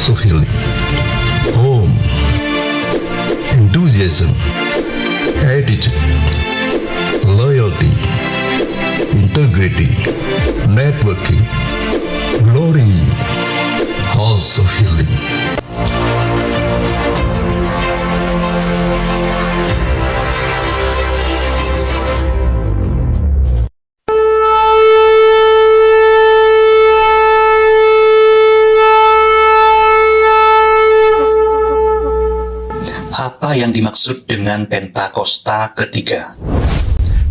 House of Healing. Home, enthusiasm, attitude, loyalty, integrity, networking, glory. House of Healing. Apa yang dimaksud dengan Pentakosta ketiga?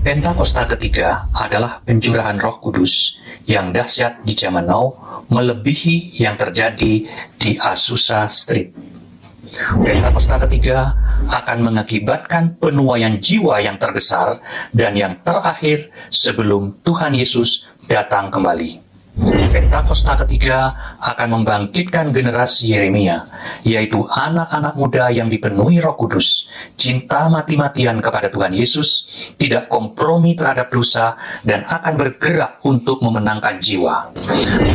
Pentakosta ketiga adalah pencurahan Roh Kudus yang dahsyat di zaman now, melebihi yang terjadi di Azusa Street. Pentakosta ketiga akan mengakibatkan penuaian jiwa yang terbesar dan yang terakhir sebelum Tuhan Yesus datang kembali. Pentakosta ketiga akan membangkitkan generasi Yeremia, yaitu anak-anak muda yang dipenuhi Roh Kudus, cinta mati-matian kepada Tuhan Yesus, tidak kompromi terhadap dosa, dan akan bergerak untuk memenangkan jiwa.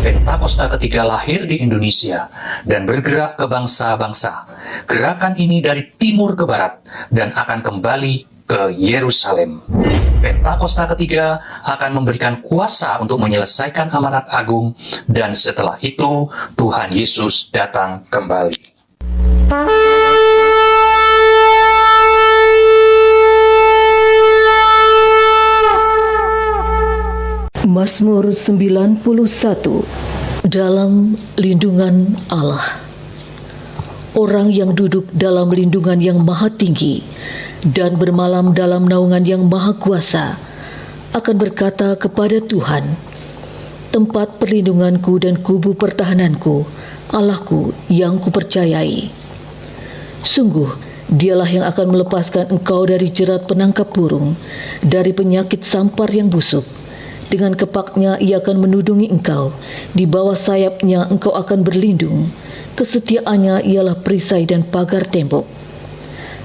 Pentakosta ketiga lahir di Indonesia dan bergerak ke bangsa-bangsa. Gerakan ini dari timur ke barat dan akan kembali ke Yerusalem. Pentakosta ketiga akan memberikan kuasa untuk menyelesaikan amanat agung, dan setelah itu Tuhan Yesus datang kembali. Mazmur 91. Dalam lindungan Allah. Orang yang duduk dalam lindungan yang maha tinggi dan bermalam dalam naungan yang maha kuasa akan berkata kepada Tuhan, tempat perlindunganku dan kubu pertahananku, Allahku yang kupercayai. Sungguh, dialah yang akan melepaskan engkau dari jerat penangkap burung, dari penyakit sampar yang busuk. Dengan kepaknya ia akan menudungi engkau, di bawah sayapnya engkau akan berlindung. Kesetiaannya ialah perisai dan pagar tembok.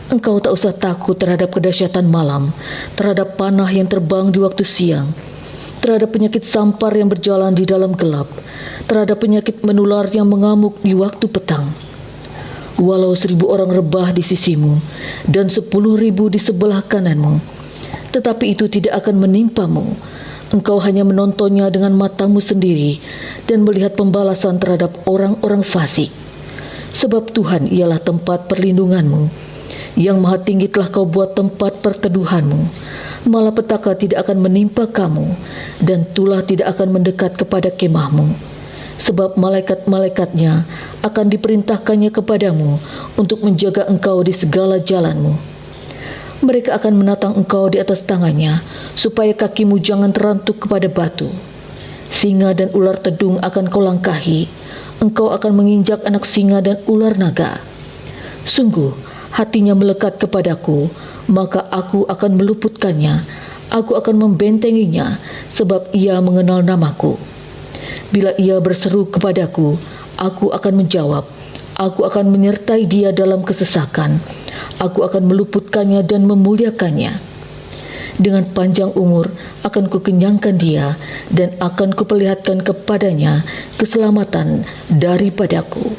Engkau tak usah takut terhadap kedahsyatan malam, terhadap panah yang terbang di waktu siang, terhadap penyakit sampar yang berjalan di dalam gelap, terhadap penyakit menular yang mengamuk di waktu petang. Walau 1.000 orang rebah di sisimu dan 10.000 di sebelah kananmu, tetapi itu tidak akan menimpamu. Engkau hanya menontonnya dengan matamu sendiri dan melihat pembalasan terhadap orang-orang fasik. Sebab Tuhan ialah tempat perlindunganmu. Yang maha tinggi telah kau buat tempat perteduhanmu. Malapetaka tidak akan menimpa kamu, dan tulah tidak akan mendekat kepada kemahmu. Sebab malaikat-malaikatnya akan diperintahkannya kepadamu untuk menjaga engkau di segala jalanmu. Mereka akan menatang engkau di atas tangannya, supaya kakimu jangan terantuk kepada batu. Singa dan ular tedung akan kau langkahi, engkau akan menginjak anak singa dan ular naga. Sungguh, hatinya melekat kepadaku, maka aku akan meluputkannya, aku akan membentenginya, sebab ia mengenal namaku. Bila ia berseru kepadaku, aku akan menjawab, aku akan menyertai dia dalam kesesakan. Aku akan meluputkannya dan memuliakannya. Dengan panjang umur akan kukenyangkan dia, dan akan kuperlihatkan kepadanya keselamatan daripadaku.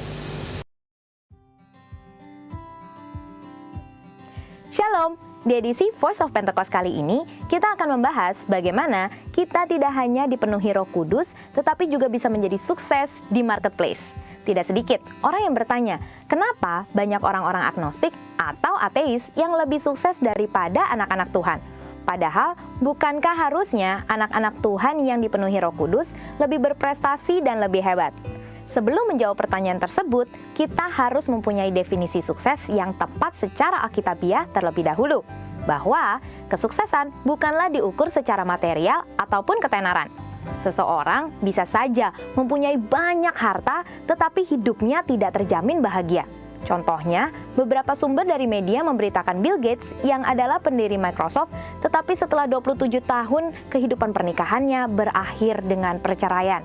Shalom, di edisi Voice of Pentecost kali ini, kita akan membahas bagaimana kita tidak hanya dipenuhi Roh Kudus, tetapi juga bisa menjadi sukses di marketplace. Tidak sedikit orang yang bertanya, kenapa banyak orang-orang agnostik atau ateis yang lebih sukses daripada anak-anak Tuhan? Padahal, bukankah harusnya anak-anak Tuhan yang dipenuhi Roh Kudus lebih berprestasi dan lebih hebat? Sebelum menjawab pertanyaan tersebut, kita harus mempunyai definisi sukses yang tepat secara alkitabiah terlebih dahulu, bahwa kesuksesan bukanlah diukur secara material ataupun ketenaran. Seseorang bisa saja mempunyai banyak harta, tetapi hidupnya tidak terjamin bahagia. Contohnya, beberapa sumber dari media memberitakan Bill Gates yang adalah pendiri Microsoft, tetapi setelah 27 tahun kehidupan pernikahannya berakhir dengan perceraian.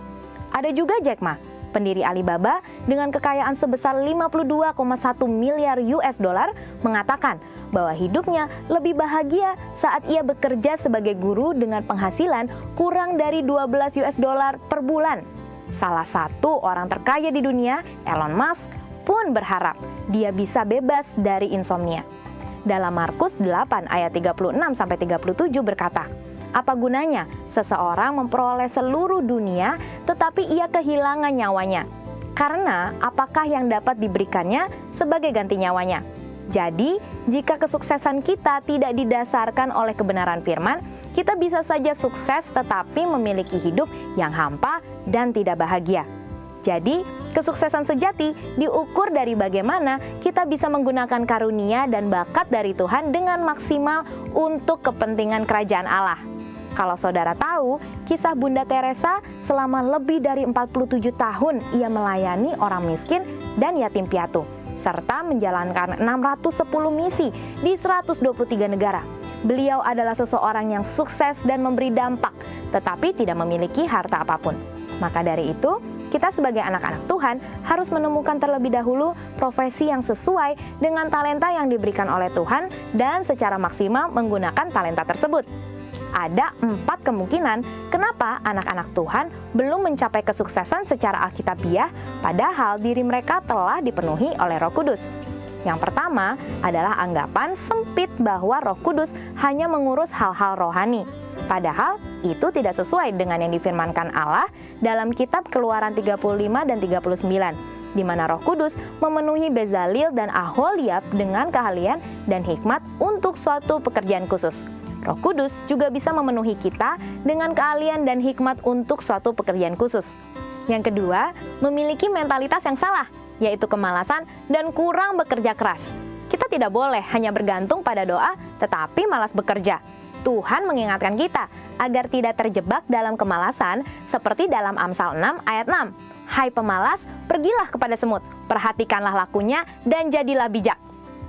Ada juga Jack Ma, pendiri Alibaba dengan kekayaan sebesar 52,1 miliar US dollar, mengatakan bahwa hidupnya lebih bahagia saat ia bekerja sebagai guru dengan penghasilan kurang dari 12 US dollar per bulan. Salah satu orang terkaya di dunia, Elon Musk, pun berharap dia bisa bebas dari insomnia. Dalam Markus 8 ayat 36-37 berkata, "Apa gunanya seseorang memperoleh seluruh dunia tetapi ia kehilangan nyawanya? Karena apakah yang dapat diberikannya sebagai ganti nyawanya?" Jadi, jika kesuksesan kita tidak didasarkan oleh kebenaran firman, kita bisa saja sukses tetapi memiliki hidup yang hampa dan tidak bahagia. Jadi, kesuksesan sejati diukur dari bagaimana kita bisa menggunakan karunia dan bakat dari Tuhan dengan maksimal untuk kepentingan kerajaan Allah. Kalau saudara tahu, kisah Bunda Teresa selama lebih dari 47 tahun ia melayani orang miskin dan yatim piatu, serta menjalankan 610 misi di 123 negara. Beliau adalah seseorang yang sukses dan memberi dampak, tetapi tidak memiliki harta apapun. Maka dari itu, kita sebagai anak-anak Tuhan harus menemukan terlebih dahulu profesi yang sesuai dengan talenta yang diberikan oleh Tuhan dan secara maksimal menggunakan talenta tersebut. Ada 4 kemungkinan kenapa anak-anak Tuhan belum mencapai kesuksesan secara alkitabiah padahal diri mereka telah dipenuhi oleh Roh Kudus. Yang pertama adalah anggapan sempit bahwa Roh Kudus hanya mengurus hal-hal rohani. Padahal itu tidak sesuai dengan yang difirmankan Allah dalam kitab Keluaran 35 dan 39, di mana Roh Kudus memenuhi Bezalil dan Aholiab dengan keahlian dan hikmat untuk suatu pekerjaan khusus. Roh Kudus juga bisa memenuhi kita dengan keahlian dan hikmat untuk suatu pekerjaan khusus. Yang kedua, memiliki mentalitas yang salah, yaitu kemalasan dan kurang bekerja keras. Kita tidak boleh hanya bergantung pada doa, tetapi malas bekerja. Tuhan mengingatkan kita agar tidak terjebak dalam kemalasan seperti dalam Amsal 6 ayat 6. "Hai pemalas, pergilah kepada semut, perhatikanlah lakunya dan jadilah bijak."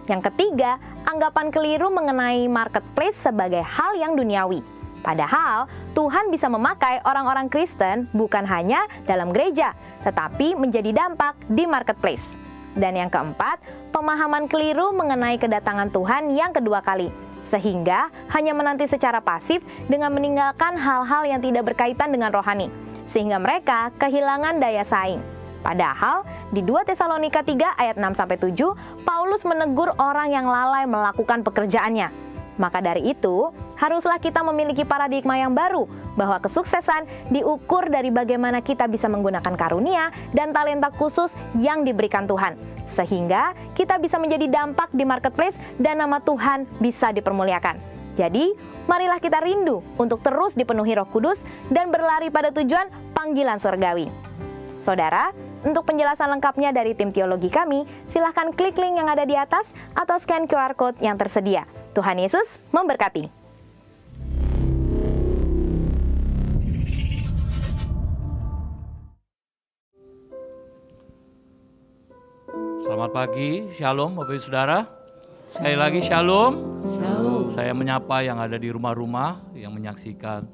Yang ketiga, anggapan keliru mengenai marketplace sebagai hal yang duniawi. Padahal Tuhan bisa memakai orang-orang Kristen bukan hanya dalam gereja, tetapi menjadi dampak di marketplace. Dan yang keempat, pemahaman keliru mengenai kedatangan Tuhan yang kedua kali, sehingga hanya menanti secara pasif dengan meninggalkan hal-hal yang tidak berkaitan dengan rohani, sehingga mereka kehilangan daya saing. Padahal di 2 Tesalonika 3 ayat 6-7, Paulus menegur orang yang lalai melakukan pekerjaannya. Maka dari itu, haruslah kita memiliki paradigma yang baru bahwa kesuksesan diukur dari bagaimana kita bisa menggunakan karunia dan talenta khusus yang diberikan Tuhan, sehingga kita bisa menjadi dampak di marketplace dan nama Tuhan bisa dipermuliakan. Jadi, marilah kita rindu untuk terus dipenuhi Roh Kudus dan berlari pada tujuan panggilan surgawi. Saudara, untuk penjelasan lengkapnya dari tim teologi kami, silahkan klik link yang ada di atas atau scan QR Code yang tersedia. Tuhan Yesus memberkati. Selamat pagi, Shalom Bapak Ibu Saudara. Sekali lagi Shalom. Saya menyapa yang ada di rumah-rumah yang menyaksikan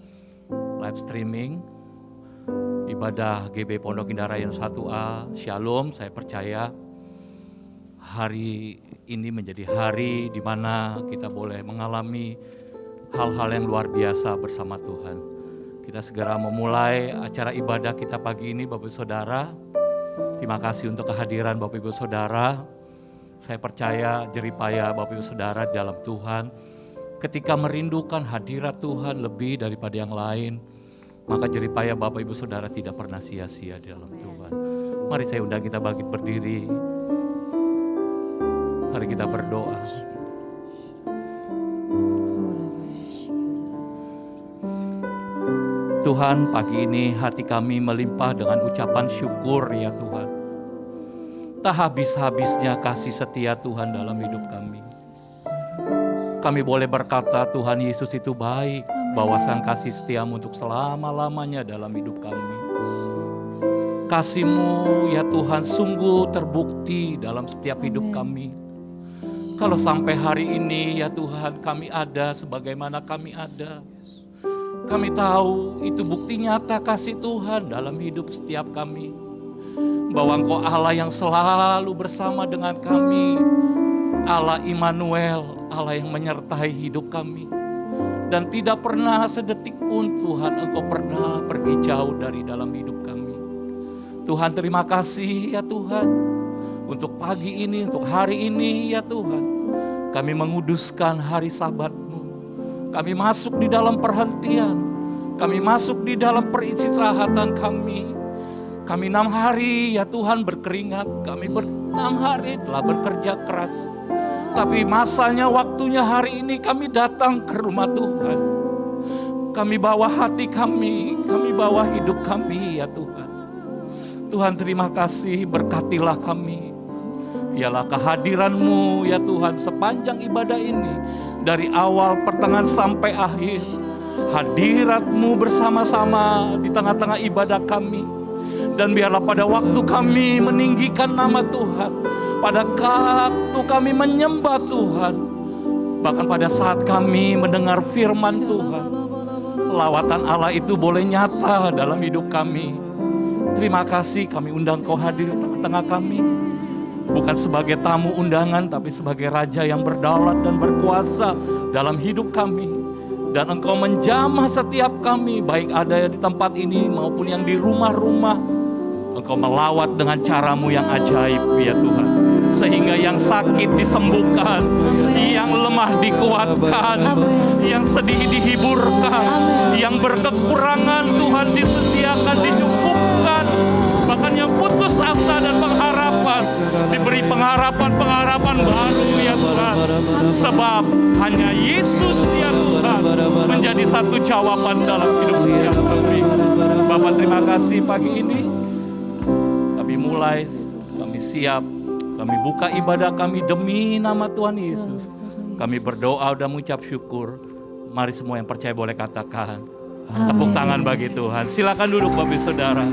live streaming ibadah GB Pondok Indah Rayon 1A. Shalom, saya percaya hari ini menjadi hari di mana kita boleh mengalami hal-hal yang luar biasa bersama Tuhan. Kita segera memulai acara ibadah kita pagi ini Bapak Ibu Saudara. Terima kasih untuk kehadiran Bapak Ibu Saudara. Saya percaya jeripaya Bapak Ibu Saudara di dalam Tuhan. Ketika merindukan hadirat Tuhan lebih daripada yang lain, maka jeripaya Bapak Ibu Saudara tidak pernah sia-sia di dalam Tuhan. Mari saya undang kita bangkit berdiri. Mari kita berdoa. Tuhan, pagi ini hati kami melimpah dengan ucapan syukur ya Tuhan. Tak habis-habisnya kasih setia Tuhan dalam hidup kami. Kami boleh berkata Tuhan Yesus itu baik, bawasan kasih setiamu untuk selama-lamanya dalam hidup kami. Kasih-Mu ya Tuhan sungguh terbukti dalam setiap hidup kami. Kalau sampai hari ini ya Tuhan kami ada sebagaimana kami ada, kami tahu itu bukti nyata kasih Tuhan dalam hidup setiap kami. Bahwa Engkau Allah yang selalu bersama dengan kami, Allah Immanuel, Allah yang menyertai hidup kami. Dan tidak pernah sedetik pun Tuhan Engkau pernah pergi jauh dari dalam hidup kami. Tuhan terima kasih ya Tuhan. Untuk pagi ini, untuk hari ini ya Tuhan, kami menguduskan hari Sabat-Mu. Kami masuk di dalam perhentian, kami masuk di dalam peristirahatan kami. Kami 6 hari ya Tuhan berkeringat, kami 6 hari telah bekerja keras. Tapi masanya, waktunya hari ini kami datang ke rumah Tuhan. Kami bawa hati kami bawa hidup kami ya Tuhan. Tuhan terima kasih, berkatilah kami. Biarlah kehadiran-Mu ya Tuhan sepanjang ibadah ini, dari awal, pertengahan sampai akhir. Hadirat-Mu bersama-sama di tengah-tengah ibadah kami. Dan biarlah pada waktu kami meninggikan nama Tuhan, pada waktu kami menyembah Tuhan, bahkan pada saat kami mendengar firman Tuhan, lawatan Allah itu boleh nyata dalam hidup kami. Terima kasih, kami undang Kau hadir di tengah kami. Bukan sebagai tamu undangan, tapi sebagai Raja yang berdaulat dan berkuasa dalam hidup kami. Dan Engkau menjamah setiap kami, baik ada di tempat ini maupun yang di rumah-rumah. Engkau melawat dengan cara-Mu yang ajaib ya Tuhan. Sehingga yang sakit disembuhkan, yang lemah dikuatkan, yang sedih dihiburkan, yang berkekurangan Tuhan disediakan, dicukupkan. Bahkan yang putus asa dan pengharapan diberi pengharapan baru ya Tuhan. Sebab hanya Yesus ya Tuhan menjadi satu jawaban dalam hidup setiap kami. Bapak terima kasih pagi ini. Kami mulai, kami siap, kami buka ibadah kami demi nama Tuhan Yesus. Kami berdoa dan mengucap syukur. Mari semua yang percaya boleh katakan tepuk tangan bagi Tuhan. Silakan duduk Bapak Saudara.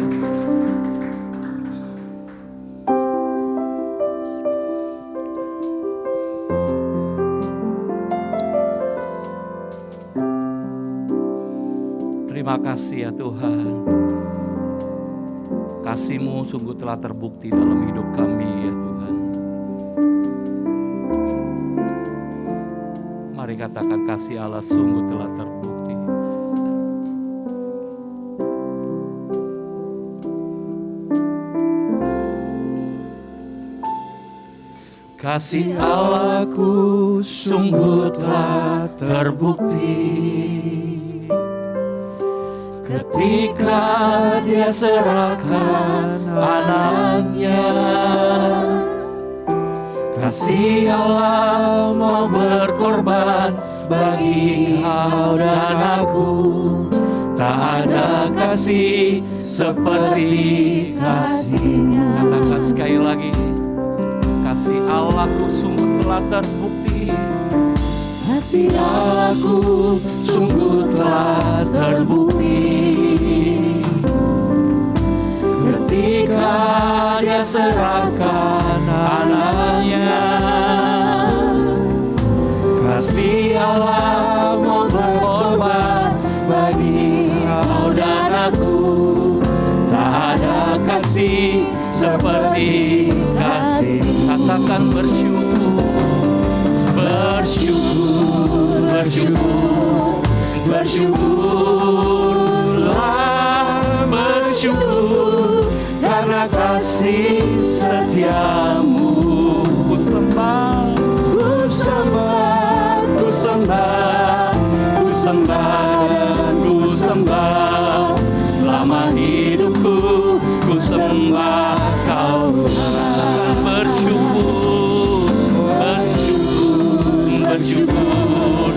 Terima kasih ya Tuhan. Kasih-Mu sungguh telah terbukti dalam hidup kami ya Tuhan. Mari katakan kasih Allah sungguh telah terbukti. Kasih Allahku sungguh telah terbukti. Ketika Dia serahkan anaknya, kasih Allah mau berkorban bagi kau dan aku. Tak ada kasih seperti kasih-Nya. Katakan sekali lagi, kasih Allahku sungguh telah terbukti. Kasih Allahku sungguh telah terbukti. Ketika Dia serahkan anaknya, kasih Allah mau berkorban bagi kau dan aku. Tak ada kasih seperti kasih. Katakan bersyukur, bersyukur, bersyukur, bersyukurlah, bersyukur karena kasih setiamu. Ku sembah, ku sembah, ku sembah, ku sembah dan ku sembah. Selama hidupku ku sembah Kau Tuhan. Bersyukur, bersyukur, bersyukur,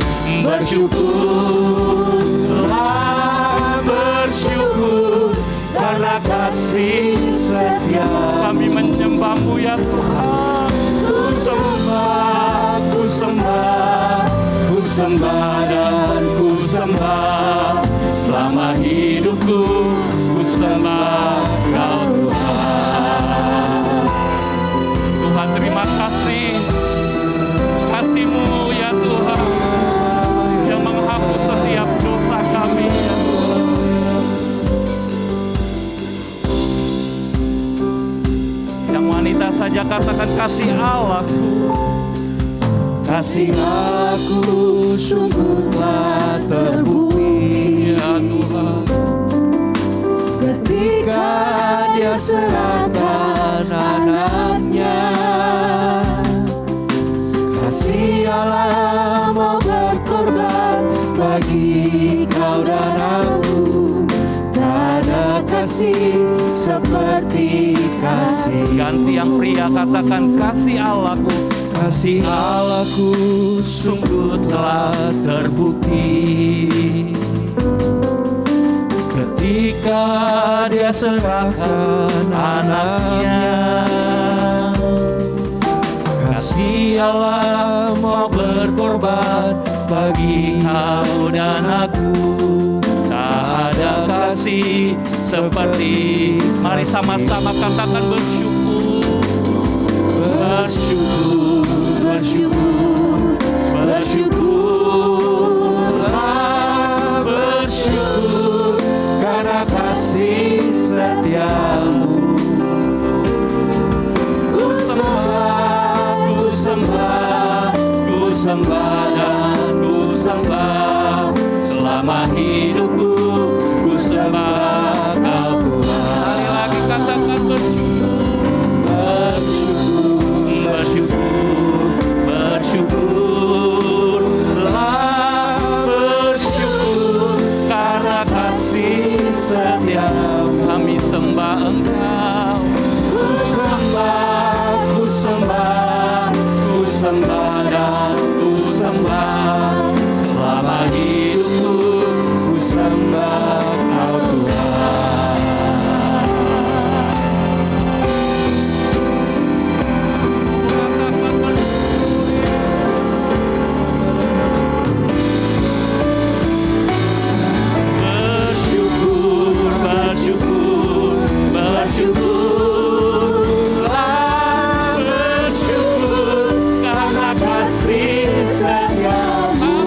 bersyukurlah, bersyukur karena kasih setia. Kami menyembah-Mu ya Tuhan. Ku sembah, ku sembah, ku sembah dan ku sembah. Selama hidupku ku sembah Kau Tuhan. Tuhan terima kasih. Kasih-Mu ya Tuhan yang menghapus setiap dosa kami ya Tuhan. Yang wanita saja katakan kasih Allahku. Kasih aku sungguh telah terbukti ya Tuhan. Ketika Dia serahkan anaknya, kasih seperti kasih. Ganti yang pria, katakan kasih Allahku. Kasih Allahku sungguh telah terbukti ketika Dia serahkan anaknya. Kasih Allah mau berkorban bagi kau dan aku. Tak ada kasih seperti. Mari sama-sama katakan bersyukur. Bersyukur, bersyukur, bersyukurlah, bersyukur karena kasih setiamu. Ku sembah, ku sembah, ku sembah dan ku sembah selama hidupku. Ku sembah Kau Tuhan. Sekali lagi katakan bersyukur. Bersyukur, bersyukurlah, bersyukur karena kasih setiamu. Kami sembah Engkau. Ku sembah, ku sembah, ku sembah dan ku sembah selama hidupku. Ku sembah Kau Tuhan. Bersyukur, bersyukur, bersyukurlah, bersyukur karena kasih setiamu.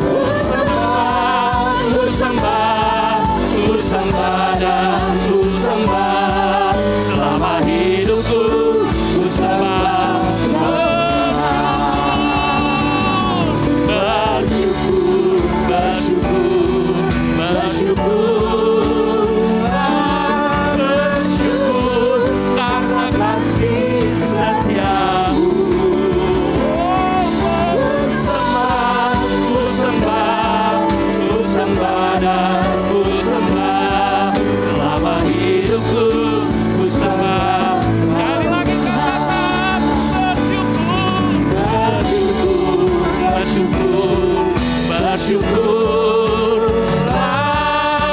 Ku sembah, ku sembah, ku sembah dan ku sembah selama hidupku. Ku sembah bersyukur, bersyukur, bersyukurlah, bersyukur karena kasih setiamu. Ku sembah, ku sembah, ku sembah dan ku sembah selama hidupku. Ku sembah. Sekali lagi katakan bersyukur. Bersyukur, bersyukurlah,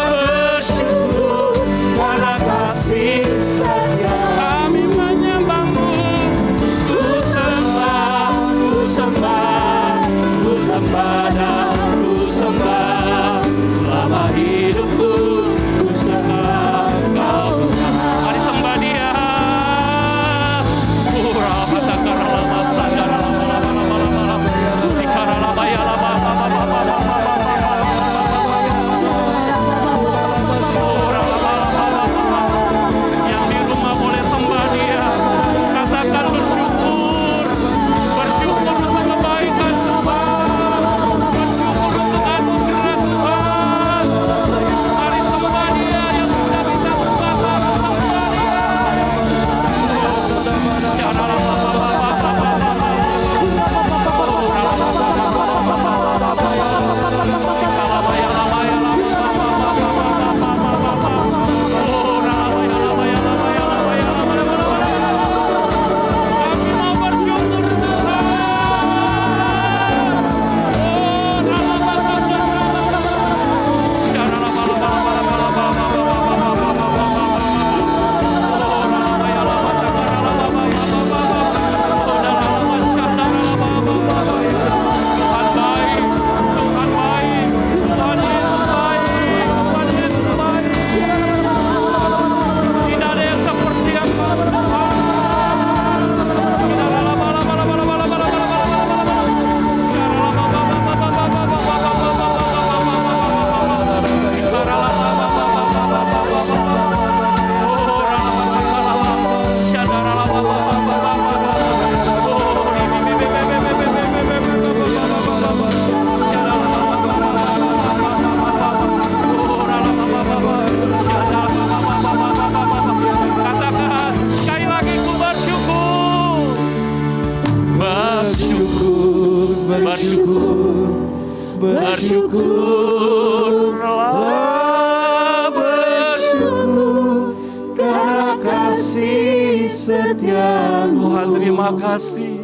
bersyukur karena kasih setiamu. Kami menyembah-Mu. Ku sembah, ku sembah, ku sembah dan ku sembah selama hidupku. Ku sembah Kau Tuhan. Mari sembah Dia. Yang di rumah boleh sembah Dia. Katakan bersyukur. Bersyukur untuk kebaikan Tuhan. Bersyukur untuk anugerah Tuhan. Mari sembah Dia yang sudah kita sembah. Sembah bersyukurlah, setiamu. Tuhan terima kasih.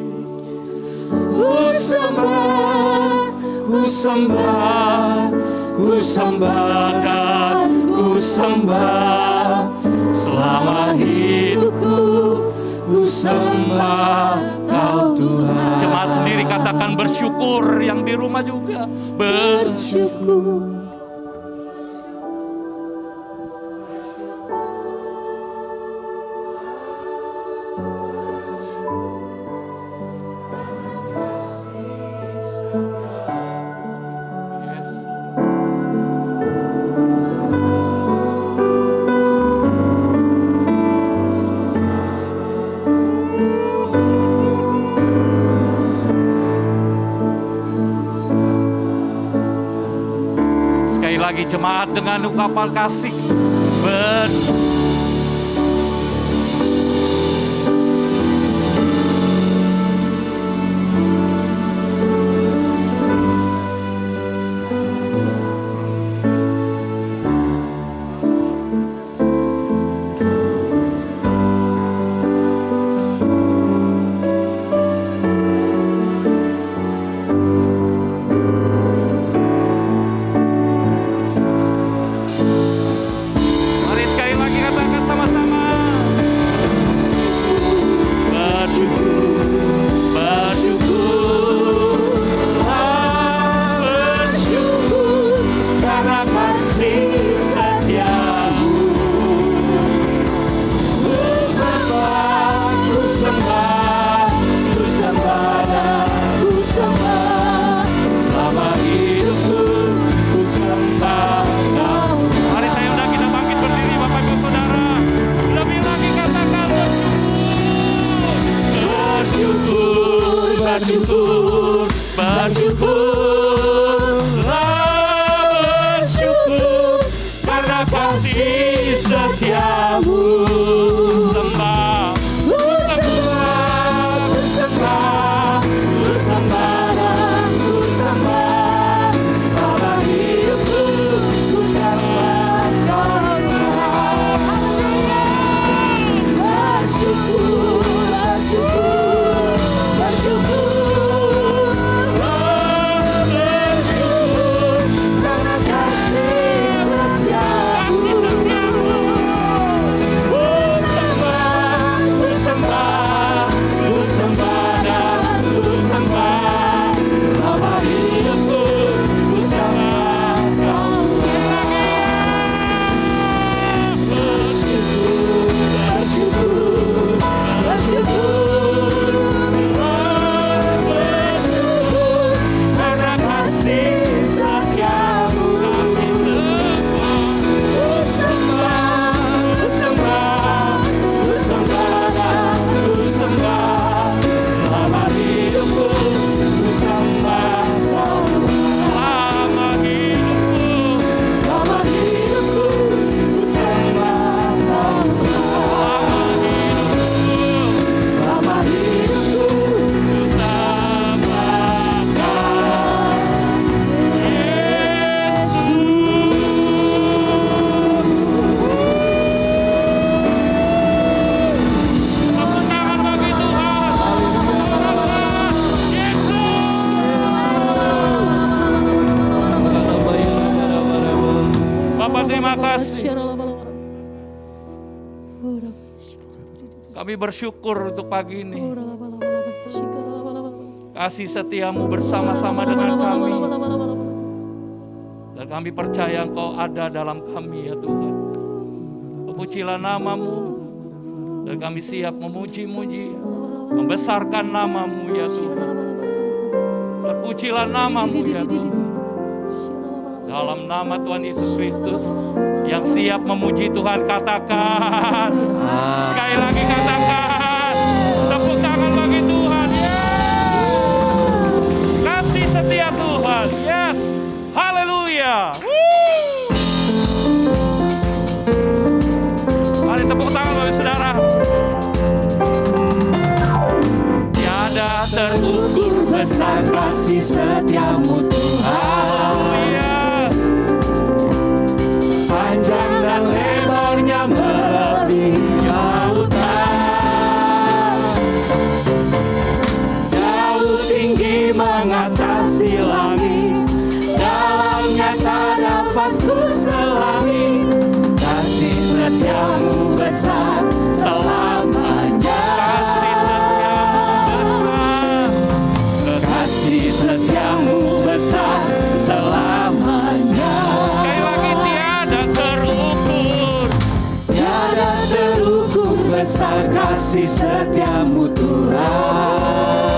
Ku sembah, ku sembah, ku sembah dan ku sembah. Selama hidupku, ku sembah Kau Tuhan. Jemaat sendiri katakan bersyukur, yang di rumah juga Bersyukur. Yes. Sekali lagi jemaat dengan ungkapan kasih. Mari sekali lagi katakan sama-sama. Bersyukur, bersyukur, Bersyukur karena kasih setiamu. Ku sembah, ku sembah, ku sembah dan ku sembah. Selama hidupku, ku sembah Kau. Mari saya undang kita bangkit berdiri Bapak Ibu Saudara. Lebih lagi katakan Bersyukur, bersyukur, bersyukurlah, bersyukur karena kasih setiamu. sembah. Ku sembah, ku sembah, ku sembah dan ku sembah. Selama hidupku, ku sembah Kau Tuhan. Bersyukur, bersyukur, bersyukur, bersyukur karena kasih setiamu. Ku sembah, ku sembah, ku sembah dan ku sembah. Selama hidupku, ku sembah Kau Tuhan. Bersyukur, bersyukur, bersyukur, bersyukur karena kasih setiamu. Ku sembah, ku sembah, ku sembah dan ku sembah. Selama hidupku, ku sembah Kau Tuhan. Selama hidupku, ku sembah Kau Tuhan. Selama hidupku, ku sembah Kau Tepuk tangan bagi Tuhan. Bapak terima kasih. Kami bersyukur untuk pagi ini. Kasih setiamu bersama-sama dengan kami. Dan kami percaya Engkau ada dalam kami ya Tuhan. Terpujilah namamu. Dan kami siap memuji-muji. Membesarkan namamu ya Tuhan. Terpujilah namamu ya Tuhan. Dalam nama Tuhan Yesus Kristus yang siap memuji Tuhan katakan. Sekali lagi katakan. Tepuk tangan bagi Tuhan. Yes. Kasih setia Tuhan. Yes. Haleluya. Mari tepuk tangan bagi saudara. Tiada terukur besar kasih setiamu Tuhan. Haleluya. Panjang dan lebarnya melebihi lautan. mengatasi langit, dalamnya tak dapat ku selami. Kasih setiamu besar selamanya. Kasih setiamu besar selamanya. Sekali lagi, tiada terukur. Tiada terukur besar kasih setiamu Tuhan.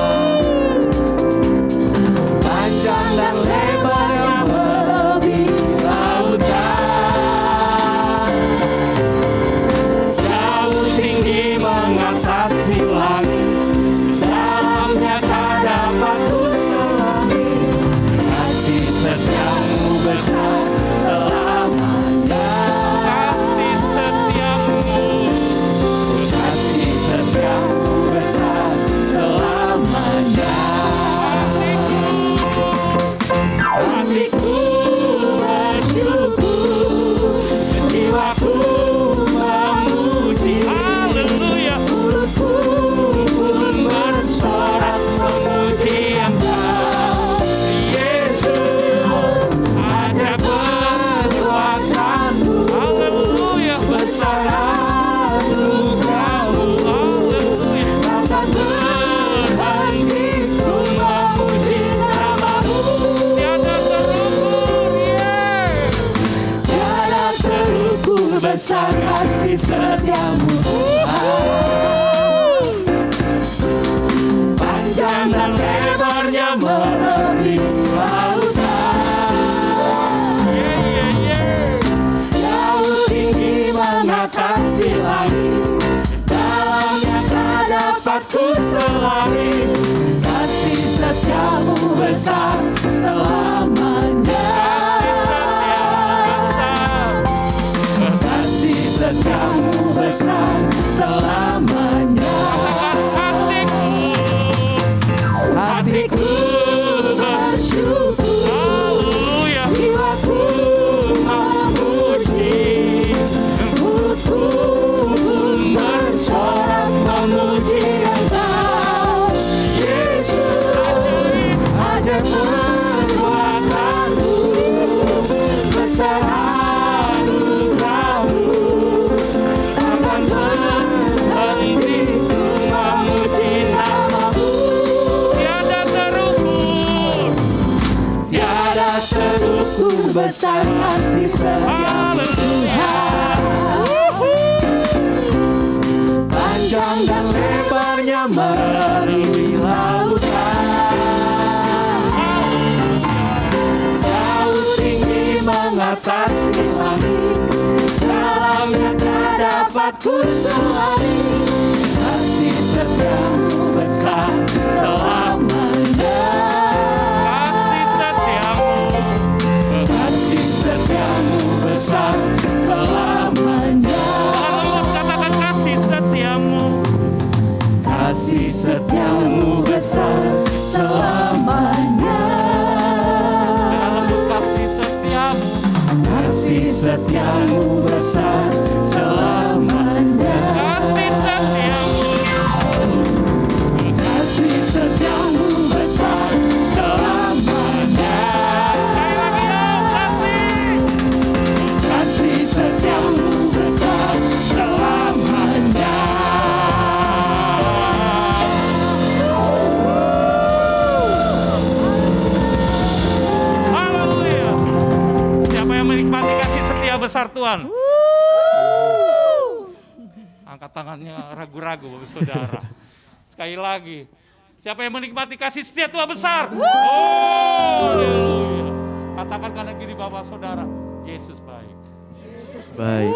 Panjang dan lebar yang melebihi lautan, jauh tinggi mengatasi langit, dalamnya tak dapat ku selami. Kasih setiamu besar selamanya. Kasih setiamu. Kasih setiamu besar selamanya. Hatiku bersyukur, jiwaku memuji. Haleluya. Mulutku pun bersorak memuji Engkau, Yesus. Ajaib perbuatanmu, Haleluya. besar anugerahmu. Haleluya. Takkan berhenti ku memuji namamu. Tiada terukur. Tiada terukur besar kasih setiamu Tuhan. Panjang dan lebarnya melebihi lautan, jauh tinggi mengatasi langit, dalamnya tak dapat ku selami. Kasih setiamu besar selamanya. Kasih setiamu besar selamanya. Hatiku bersyukur, Haleluya. jiwaku memuji, mulutku pun bersorak memuji Engkau, Yesus. Ajaib perbuatanmu, besar anugerahmu. Takkan berhenti ku memuji namamu. Tiada terukur. Tiada terukur besar kasih setiamu Tuhan. Panjang dan lebarnya melebihi lautan, jauh tinggi mengatasi langit, dalamnya tak dapat ku selami. Kasih setiamu besar selamanya. Kasih setiamu. Kasih setiamu besar selamanya. Dengan katakan kasih setiamu. Kasih setiamu besar selamanya. Dengan lembut kasih setiamu. Kasih setiamu besar selamanya. Kasih setiamu. Kasih setiamu besar selamanya. Sekali lagi dong, kasih. Kasih setiamu besar selamanya. Haleluya. Siapa yang menikmati kasih setia besar Tuhan? Angkat tangannya ragu-ragu, Bapak Saudara. Sekali lagi. Siapa yang menikmati kasih setia Tuhan besar? Haleluya. Katakan kanan kiri Bapak Saudara, Yesus baik. Baik.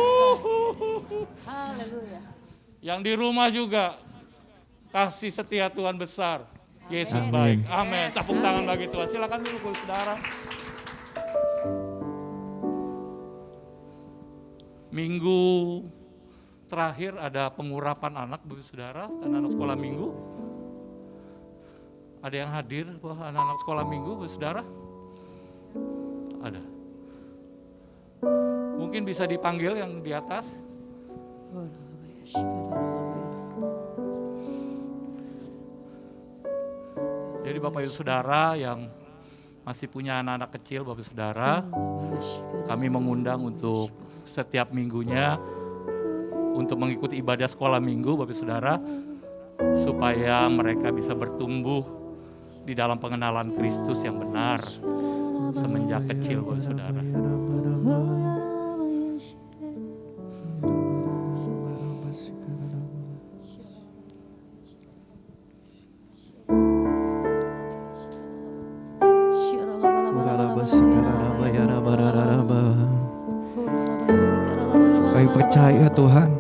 Yang di rumah juga, kasih setia Tuhan besar. Yesus baik. Amin. Tepuk tangan bagi Tuhan. Silakan dulu, Bapak Saudara. Minggu terakhir ada pengurapan anak, Bapak Saudara, anak-anak sekolah minggu. Ada yang hadir, anak-anak sekolah minggu, Bapak Saudara? Ada. Mungkin bisa dipanggil yang di atas. Jadi Bapak Ibu Saudara yang masih punya anak-anak kecil, Bapak Ibu Saudara, kami mengundang untuk setiap minggunya untuk mengikuti ibadah sekolah minggu, Bapak Ibu Saudara, supaya mereka bisa bertumbuh di dalam pengenalan Kristus yang benar semenjak kecil, Bapak Ibu Saudara. Kami percaya Tuhan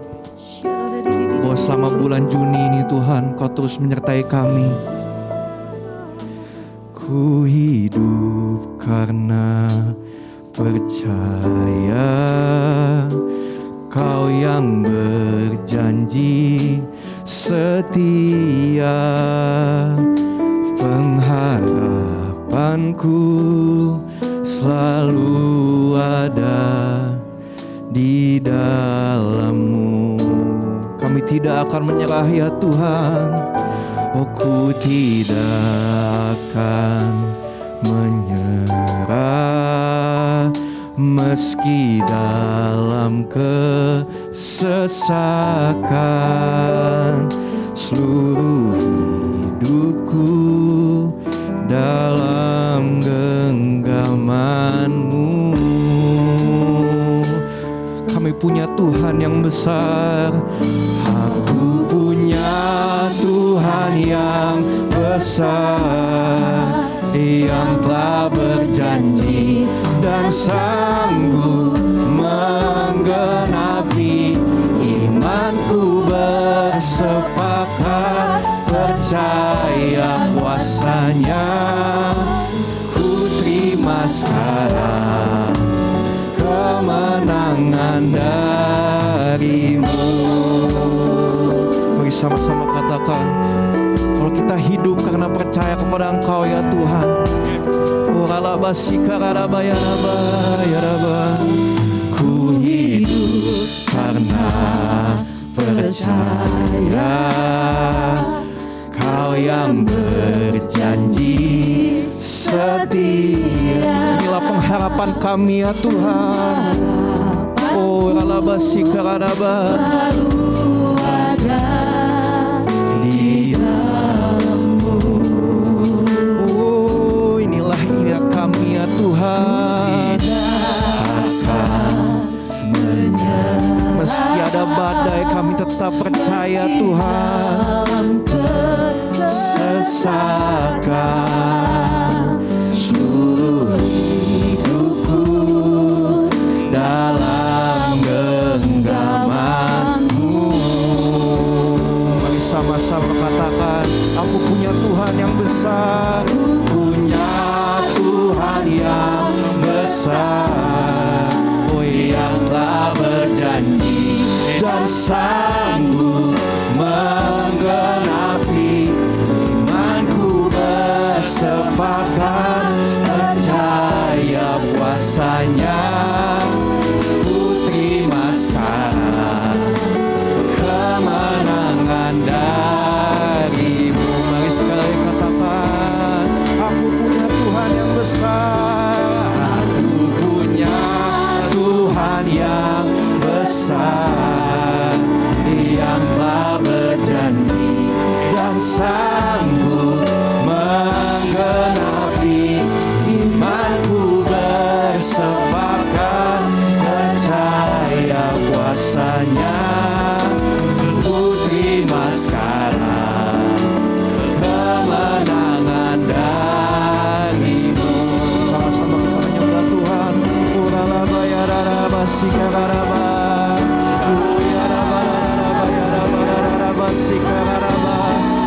bahwa selama bulan Juni ini Tuhan Kau terus menyertai kami. Ku hidup karena percaya Kau yang berjanji setia. Pengharapanku selalu ada di dalam-Mu. Kami tidak akan menyerah ya Tuhan. Oh, ku tidak akan menyerah meski dalam kesesakan. Seluruh hidupku dalam genggaman-Mu. Kami punya Tuhan yang besar. Aku punya Tuhan yang besar, yang telah berjanji dan sanggup menggenapi. Imanku bersepakat percaya kuasa-Nya. Ku terima sekarang kemenangan dari-Mu. Mari sama-sama katakan, kalau kita hidup karena percaya kepada Engkau ya Tuhan. Ku hidup karena percaya Kau yang berjanji setia. Inilah pengharapan kami ya Tuhan. Oh, selalu ada di dalam-Mu. Oh, inilah kami ya Tuhan. Meski ada badai, kami tetap percaya Tuhan. Sesakan seluruh hidupku dalam genggaman-Mu. Mari sama-sama katakan, aku punya Tuhan yang besar. Punya Tuhan yang besar, oh yang telah berjanji dan sanggup menggenapi. Imanku bersepakat percaya kuasa-Nya. Ku terima sekarang kemenangan dari-Mu. Mari sekali katakan, aku punya Tuhan yang besar. Aku punya Tuhan yang besar, yang telah berjanji dan sanggup menggenapi. Imanku bersepakat percaya kuasa-Nya. Ku terima sekarang kemenangan dari-Mu. Sama-sama kita menyembah Tuhan.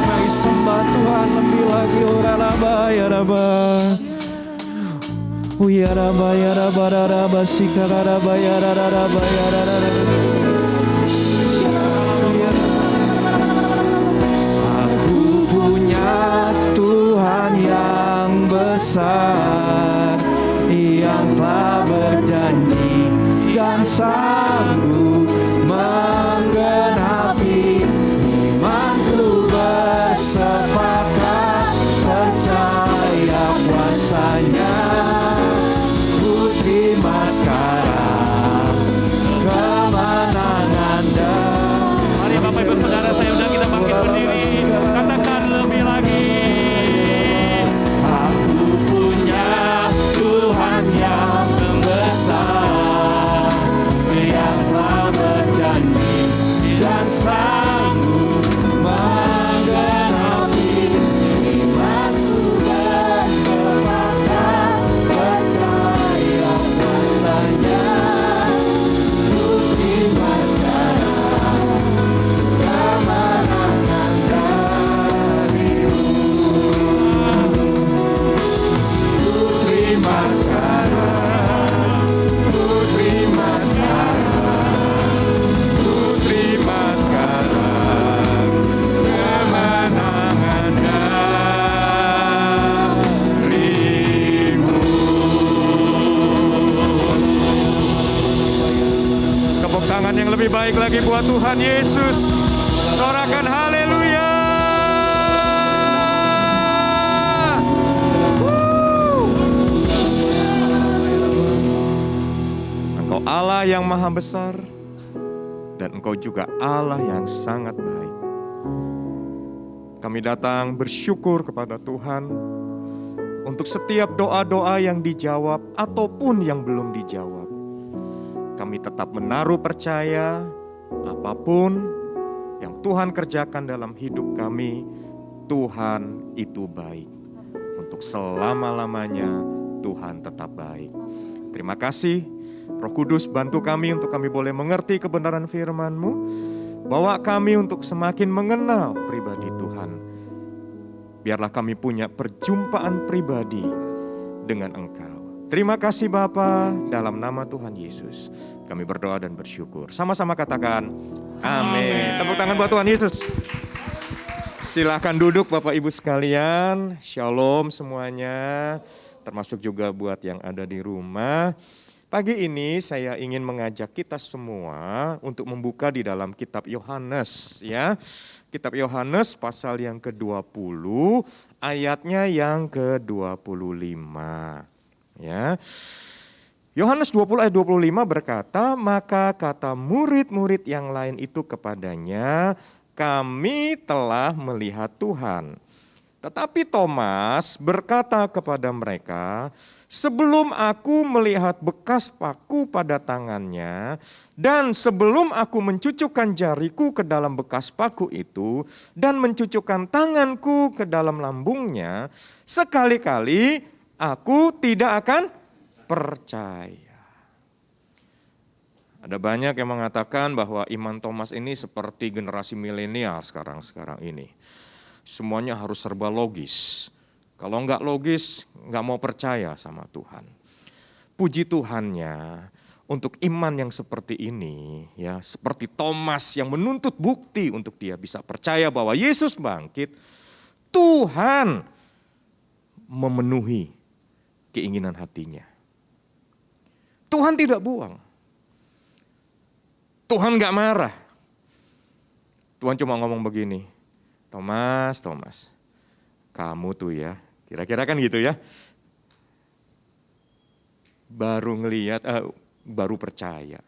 Mari sembah Tuhan lebih lagi. Aku punya Tuhan yang besar, yang telah berjanji dan sanggup menggenapi. Imanku bersepakat percaya lebih baik lagi buat Tuhan Yesus. Sorakan haleluya. Engkau Allah yang maha besar, dan Engkau juga Allah yang sangat baik. Kami datang bersyukur kepada Tuhan untuk setiap doa-doa yang dijawab ataupun yang belum dijawab. Kami tetap menaruh percaya apapun yang Tuhan kerjakan dalam hidup kami, Tuhan itu baik. Untuk selama-lamanya Tuhan tetap baik. Terima kasih Roh Kudus, bantu kami untuk kami boleh mengerti kebenaran firman-Mu. Bawa kami untuk semakin mengenal pribadi Tuhan. Biarlah kami punya perjumpaan pribadi dengan Engkau. Terima kasih Bapa, dalam nama Tuhan Yesus kami berdoa dan bersyukur. Sama-sama katakan amin. Tepuk tangan buat Tuhan Yesus. Silahkan duduk Bapak Ibu sekalian. Shalom semuanya, termasuk juga buat yang ada di rumah. Pagi ini saya ingin mengajak kita semua untuk membuka di dalam kitab Yohanes, ya. Kitab Yohanes pasal yang ke-20, ayatnya yang ke-25, ya. Yohanes 20 ayat 25 berkata, maka kata murid-murid yang lain itu kepadanya, kami telah melihat Tuhan. Tetapi Thomas berkata kepada mereka, sebelum aku melihat bekas paku pada tangannya, dan sebelum aku mencucukkan jariku ke dalam bekas paku itu, dan mencucukkan tanganku ke dalam lambungnya, sekali-kali aku tidak akan percaya. Ada banyak yang mengatakan bahwa iman Thomas ini seperti generasi milenial sekarang ini. Semuanya harus serba logis. Kalau enggak logis, enggak mau percaya sama Tuhan. Puji Tuhannya untuk iman yang seperti ini, ya, seperti Thomas yang menuntut bukti untuk dia bisa percaya bahwa Yesus bangkit, Tuhan memenuhi keinginan hatinya. Tuhan tidak buang. Tuhan enggak marah. Tuhan cuma ngomong begini, Thomas, kamu tuh ya, kira-kira kan gitu ya, baru ngelihat, baru percaya.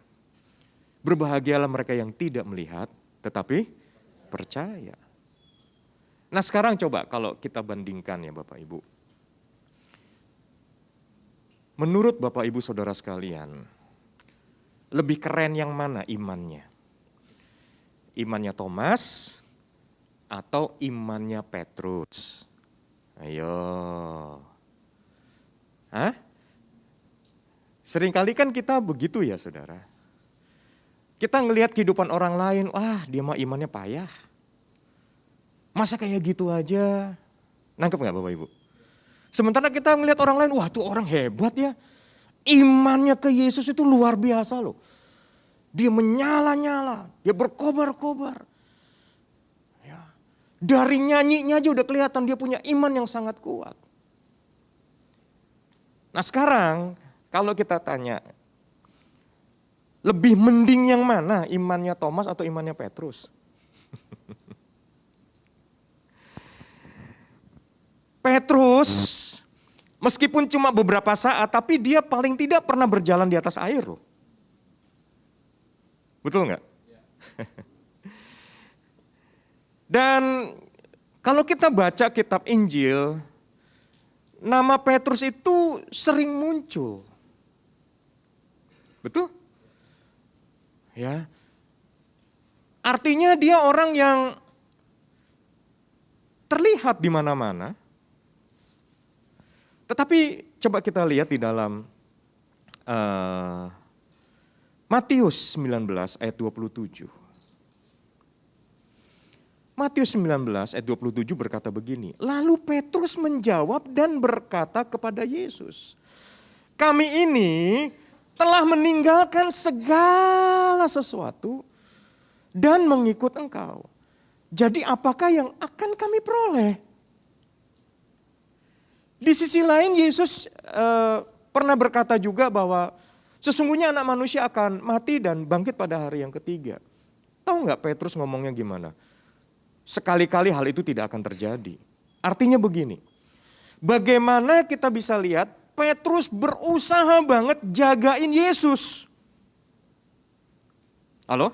Berbahagialah mereka yang tidak melihat, tetapi percaya. Nah sekarang coba kalau kita bandingkan ya Bapak Ibu. Menurut Bapak Ibu Saudara sekalian, lebih keren yang mana imannya? Imannya Thomas atau imannya Petrus? Ayo. Hah? Seringkali kan kita begitu ya saudara. Kita ngelihat kehidupan orang lain, wah dia mah imannya payah. Masa kayak gitu aja? Nangkep gak Bapak Ibu? Sementara kita ngelihat orang lain, wah tuh orang hebat ya. Imannya ke Yesus itu luar biasa loh. Dia menyala-nyala, dia berkobar-kobar. Dari nyanyinya aja udah kelihatan dia punya iman yang sangat kuat. Nah sekarang kalau kita tanya, lebih mending yang mana, imannya Thomas atau imannya Petrus? Petrus meskipun cuma beberapa saat, tapi dia paling tidak pernah berjalan di atas air loh. Betul nggak? Dan kalau kita baca kitab Injil, nama Petrus itu sering muncul. Betul? Ya. Artinya dia orang yang terlihat di mana-mana. Tetapi coba kita lihat di dalam Matius 19 ayat 27. Matius 19 ayat 27 berkata begini, lalu Petrus menjawab dan berkata kepada Yesus, kami ini telah meninggalkan segala sesuatu dan mengikut Engkau. Jadi apakah yang akan kami peroleh? Di sisi lain Yesus pernah berkata juga bahwa Sesungguhnya anak manusia akan mati dan bangkit pada hari yang ketiga. Tahu nggak Petrus ngomongnya gimana? Sekali-kali hal itu tidak akan terjadi. Artinya begini, bagaimana kita bisa lihat Petrus berusaha banget jagain Yesus. Halo?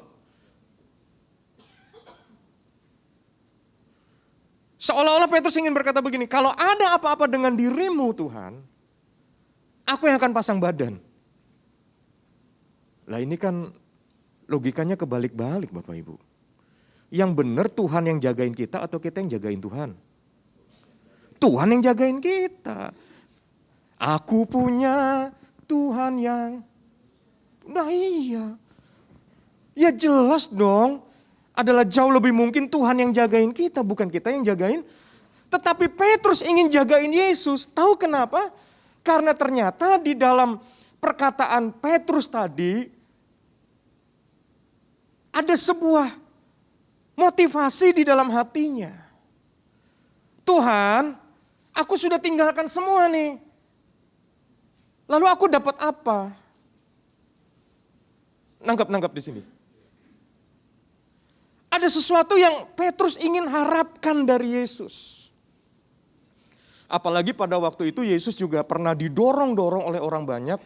Seolah-olah Petrus ingin berkata begini, kalau ada apa-apa dengan dirimu Tuhan, aku yang akan pasang badan. Lah ini kan logikanya kebalik-balik Bapak Ibu. Yang benar Tuhan yang jagain kita atau kita yang jagain Tuhan? Tuhan yang jagain kita. Aku punya Tuhan yang... Nah iya. Ya jelas dong. Adalah jauh lebih mungkin Tuhan yang jagain kita, bukan kita yang jagain. Tetapi Petrus ingin jagain Yesus. Tahu kenapa? Karena ternyata di dalam perkataan Petrus tadi, ada sebuah motivasi di dalam hatinya. Tuhan, aku sudah tinggalkan semua nih. Lalu aku dapat apa? Nangkap di sini. Ada sesuatu yang Petrus ingin harapkan dari Yesus. Apalagi pada waktu itu Yesus juga pernah didorong-dorong oleh orang banyak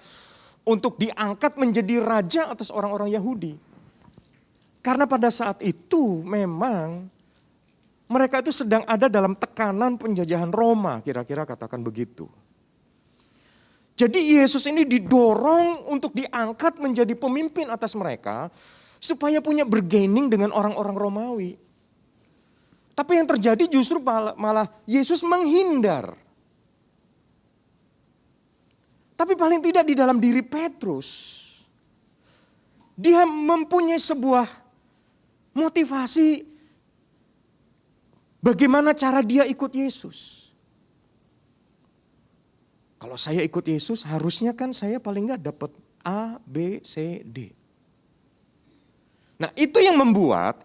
untuk diangkat menjadi raja atas orang-orang Yahudi. Karena pada saat itu memang mereka itu sedang ada dalam tekanan penjajahan Roma, kira-kira katakan begitu. Jadi Yesus ini didorong untuk diangkat menjadi pemimpin atas mereka supaya punya bergaining dengan orang-orang Romawi. Tapi yang terjadi justru malah Yesus menghindar. Tapi paling tidak di dalam diri Petrus, dia mempunyai sebuah motivasi bagaimana cara dia ikut Yesus. Kalau saya ikut Yesus harusnya kan saya paling enggak dapat A, B, C, D. Nah itu yang membuat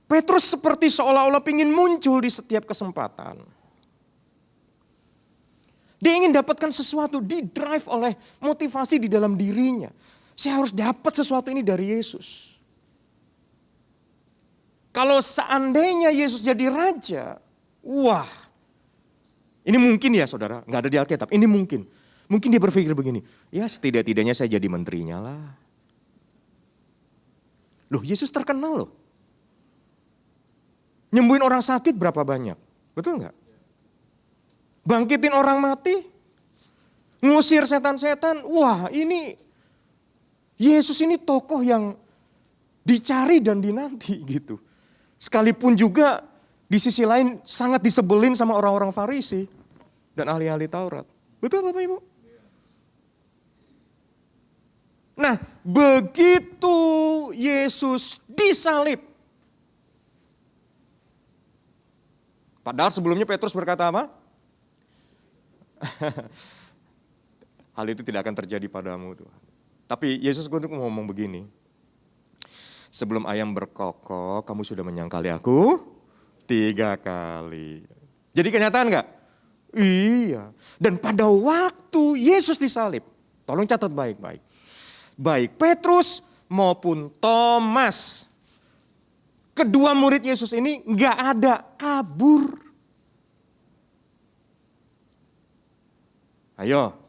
Petrus seperti seolah-olah ingin muncul di setiap kesempatan. Dia ingin dapatkan sesuatu, di-drive oleh motivasi di dalam dirinya. Saya harus dapat sesuatu ini dari Yesus. Kalau seandainya Yesus jadi raja, wah, ini mungkin ya saudara, nggak ada di Alkitab, ini mungkin. Mungkin dia berpikir begini, ya setidak-tidaknya saya jadi menterinya lah. Loh Yesus terkenal loh. Nyembuhin orang sakit berapa banyak, betul nggak? Bangkitin orang mati, ngusir setan-setan, wah ini Yesus ini tokoh yang dicari dan dinanti gitu. Sekalipun juga di sisi lain sangat disebelin sama orang-orang Farisi dan ahli-ahli Taurat. Betul Bapak Ibu? Nah begitu Yesus disalib. Padahal sebelumnya Petrus berkata apa? Hal itu tidak akan terjadi padamu Tuhan. Tapi Yesus ngomong begini. Sebelum ayam berkokok, kamu sudah menyangkali aku 3 kali. Jadi kenyataan enggak? Iya. Dan pada waktu Yesus disalib, tolong catat baik-baik. Baik Petrus maupun Thomas, kedua murid Yesus ini enggak ada kabur. Ayo.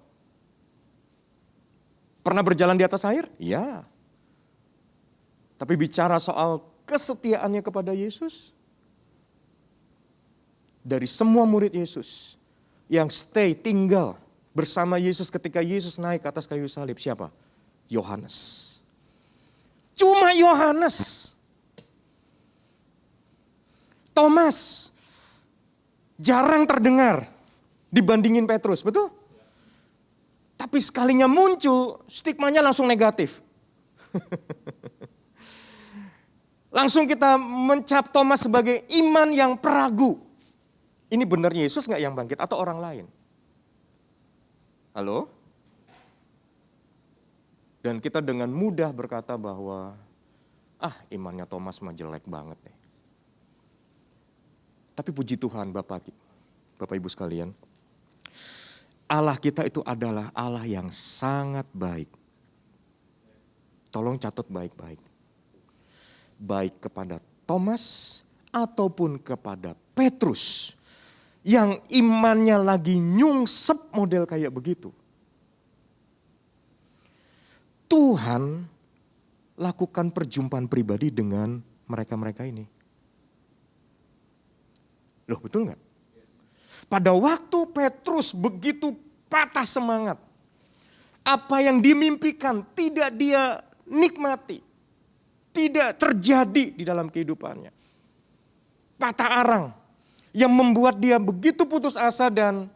Pernah berjalan di atas air? Iya. Tapi bicara soal kesetiaannya kepada Yesus, dari semua murid Yesus yang tinggal bersama Yesus ketika Yesus naik ke atas kayu salib, siapa? Yohanes. Cuma Yohanes. Thomas jarang terdengar dibandingin Petrus, betul? Tapi sekalinya muncul, stigmanya langsung negatif. Langsung kita mencap Thomas sebagai iman yang peragu. Ini benar Yesus nggak yang bangkit atau orang lain? Halo? Dan kita dengan mudah berkata bahwa, imannya Thomas mah jelek banget nih. Tapi puji Tuhan Bapak Ibu sekalian. Allah kita itu adalah Allah yang sangat baik. Tolong catat baik-baik. Baik kepada Thomas ataupun kepada Petrus yang imannya lagi nyungsep model kayak begitu. Tuhan lakukan perjumpaan pribadi dengan mereka-mereka ini. Loh, betul nggak? Pada waktu Petrus begitu patah semangat, apa yang dimimpikan tidak dia nikmati, tidak terjadi di dalam kehidupannya. Patah arang yang membuat dia begitu putus asa dan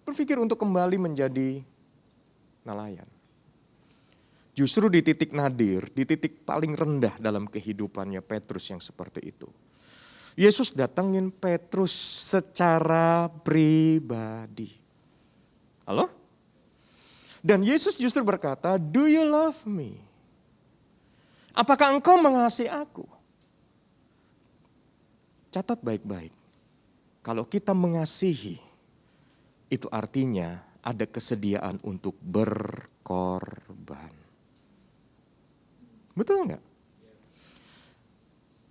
berpikir untuk kembali menjadi nelayan. Justru di titik nadir, di titik paling rendah dalam kehidupannya Petrus yang seperti itu, Yesus datangin Petrus secara pribadi. Halo? Dan Yesus justru berkata, "Do you love me? Apakah engkau mengasihi aku?" Catat baik-baik. Kalau kita mengasihi, itu artinya ada kesediaan untuk berkorban. Betul enggak?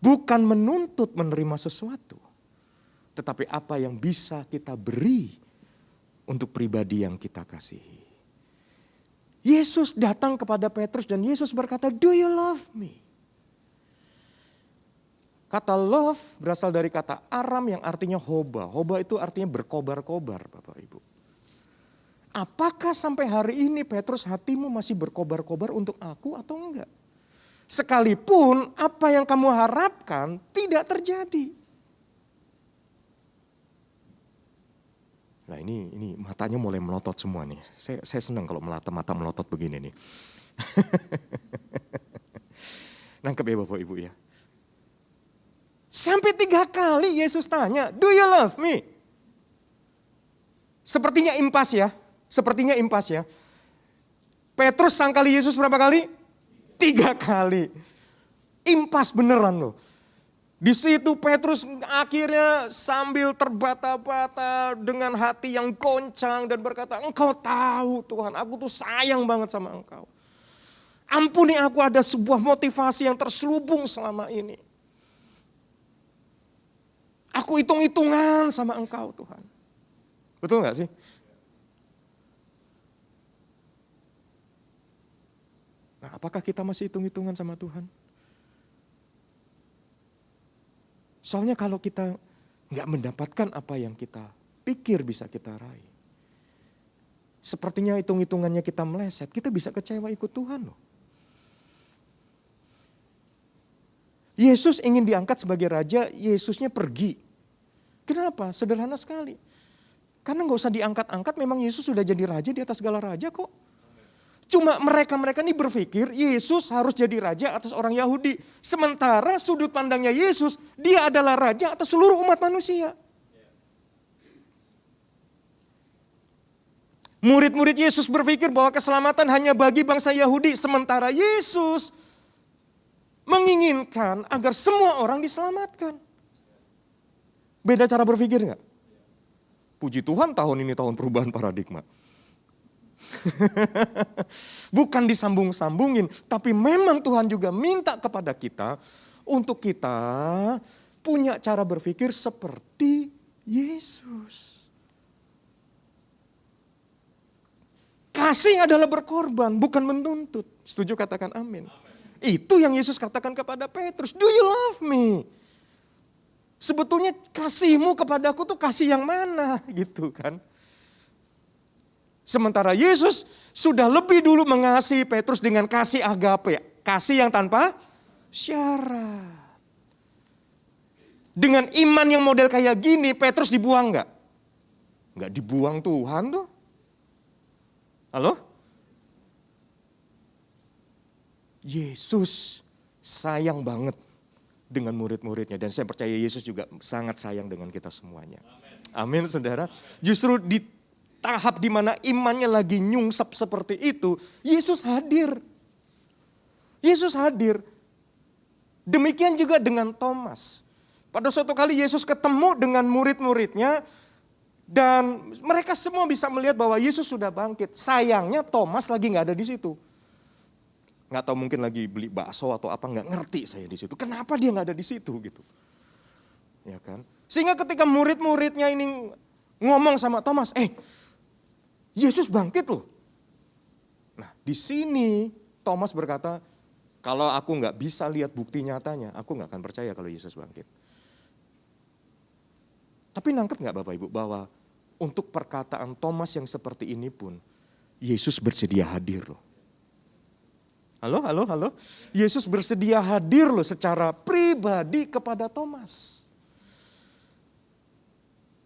Bukan menuntut menerima sesuatu, tetapi apa yang bisa kita beri untuk pribadi yang kita kasihi. Yesus datang kepada Petrus dan Yesus berkata, "Do you love me?" Kata love berasal dari kata Aram yang artinya hoba. Hoba itu artinya berkobar-kobar, Bapak Ibu. Apakah sampai hari ini Petrus hatimu masih berkobar-kobar untuk aku atau enggak? Sekalipun apa yang kamu harapkan tidak terjadi. Nah ini matanya mulai melotot semua nih. Saya senang kalau mata melotot begini nih. Nangkep ya Bapak Ibu ya. Sampai 3 kali Yesus tanya, "Do you love me?" Sepertinya impas ya. Sepertinya impas ya. Petrus sangkali Yesus berapa kali? 3 kali. Impas beneran loh. Di situ Petrus akhirnya sambil terbata-bata dengan hati yang goncang dan berkata, "Engkau tahu Tuhan, aku tuh sayang banget sama Engkau. Ampuni aku, ada sebuah motivasi yang terselubung selama ini. Aku hitung-hitungan sama Engkau Tuhan." Betul gak sih? Nah, apakah kita masih hitung-hitungan sama Tuhan? Soalnya kalau kita nggak mendapatkan apa yang kita pikir bisa kita raih, sepertinya hitung-hitungannya kita meleset, kita bisa kecewa ikut Tuhan loh. Yesus ingin diangkat sebagai raja, Yesusnya pergi. Kenapa? Sederhana sekali. Karena nggak usah diangkat-angkat, memang Yesus sudah jadi raja di atas segala raja kok. Cuma mereka ini berpikir Yesus harus jadi raja atas orang Yahudi. Sementara sudut pandangnya Yesus, dia adalah raja atas seluruh umat manusia. Murid-murid Yesus berpikir bahwa keselamatan hanya bagi bangsa Yahudi. Sementara Yesus menginginkan agar semua orang diselamatkan. Beda cara berpikir enggak? Puji Tuhan tahun ini tahun perubahan paradigma. Bukan disambung-sambungin, tapi memang Tuhan juga minta kepada kita untuk kita punya cara berpikir seperti Yesus. Kasih adalah berkorban, bukan menuntut. Setuju, katakan amin. Itu yang Yesus katakan kepada Petrus, "Do you love me?" Sebetulnya kasihmu kepadaku tuh kasih yang mana gitu kan. Sementara Yesus sudah lebih dulu mengasihi Petrus dengan kasih agape, kasih yang tanpa syarat. Dengan iman yang model kayak gini, Petrus dibuang enggak? Enggak dibuang Tuhan tuh. Halo? Yesus sayang banget dengan murid-muridnya. Dan saya percaya Yesus juga sangat sayang dengan kita semuanya. Amin saudara. Justru di tahap di mana imannya lagi nyungsep seperti itu, Yesus hadir. Yesus hadir. Demikian juga dengan Thomas. Pada suatu kali Yesus ketemu dengan murid-muridnya Dan mereka semua bisa melihat bahwa Yesus sudah bangkit. Sayangnya Thomas lagi nggak ada di situ. Nggak tahu mungkin lagi beli bakso atau apa, nggak ngerti saya di situ. Kenapa dia nggak ada di situ gitu? Ya kan? Sehingga ketika murid-muridnya ini ngomong sama Thomas, Yesus bangkit loh. Nah di sini Thomas berkata, kalau aku nggak bisa lihat bukti nyatanya, aku nggak akan percaya kalau Yesus bangkit. Tapi nangkep nggak Bapak Ibu bahwa untuk perkataan Thomas yang seperti ini pun Yesus bersedia hadir loh. Halo. Yesus bersedia hadir loh secara pribadi kepada Thomas.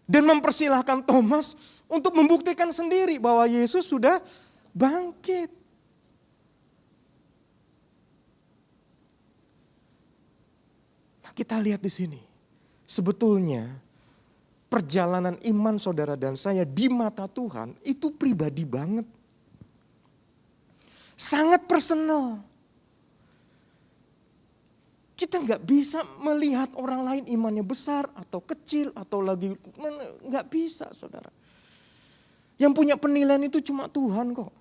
Dan mempersilahkan Thomas untuk membuktikan sendiri bahwa Yesus sudah bangkit. Nah, kita lihat di sini. Sebetulnya perjalanan iman saudara dan saya di mata Tuhan itu pribadi banget. Sangat personal. Kita nggak bisa melihat orang lain imannya besar atau kecil atau lagi, nggak bisa saudara. Yang punya penilaian itu cuma Tuhan kok.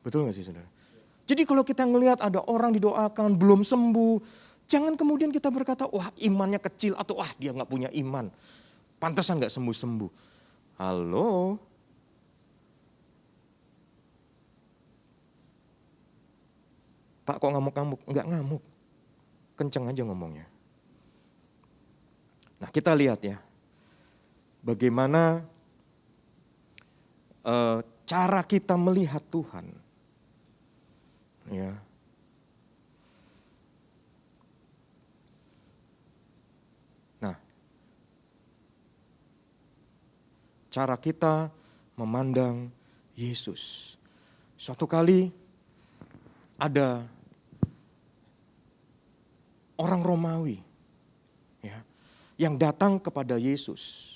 Betul nggak sih saudara? Jadi kalau kita ngelihat ada orang didoakan belum sembuh, jangan kemudian kita berkata, wah imannya kecil atau wah dia nggak punya iman. Pantasan nggak sembuh-sembuh. Halo? Pak kok ngamuk-ngamuk? Enggak ngamuk. Kenceng aja ngomongnya. Nah kita lihat ya. Bagaimana cara kita melihat Tuhan. Ya. Nah. Cara kita memandang Yesus. Suatu kali ada orang Romawi ya, yang datang kepada Yesus.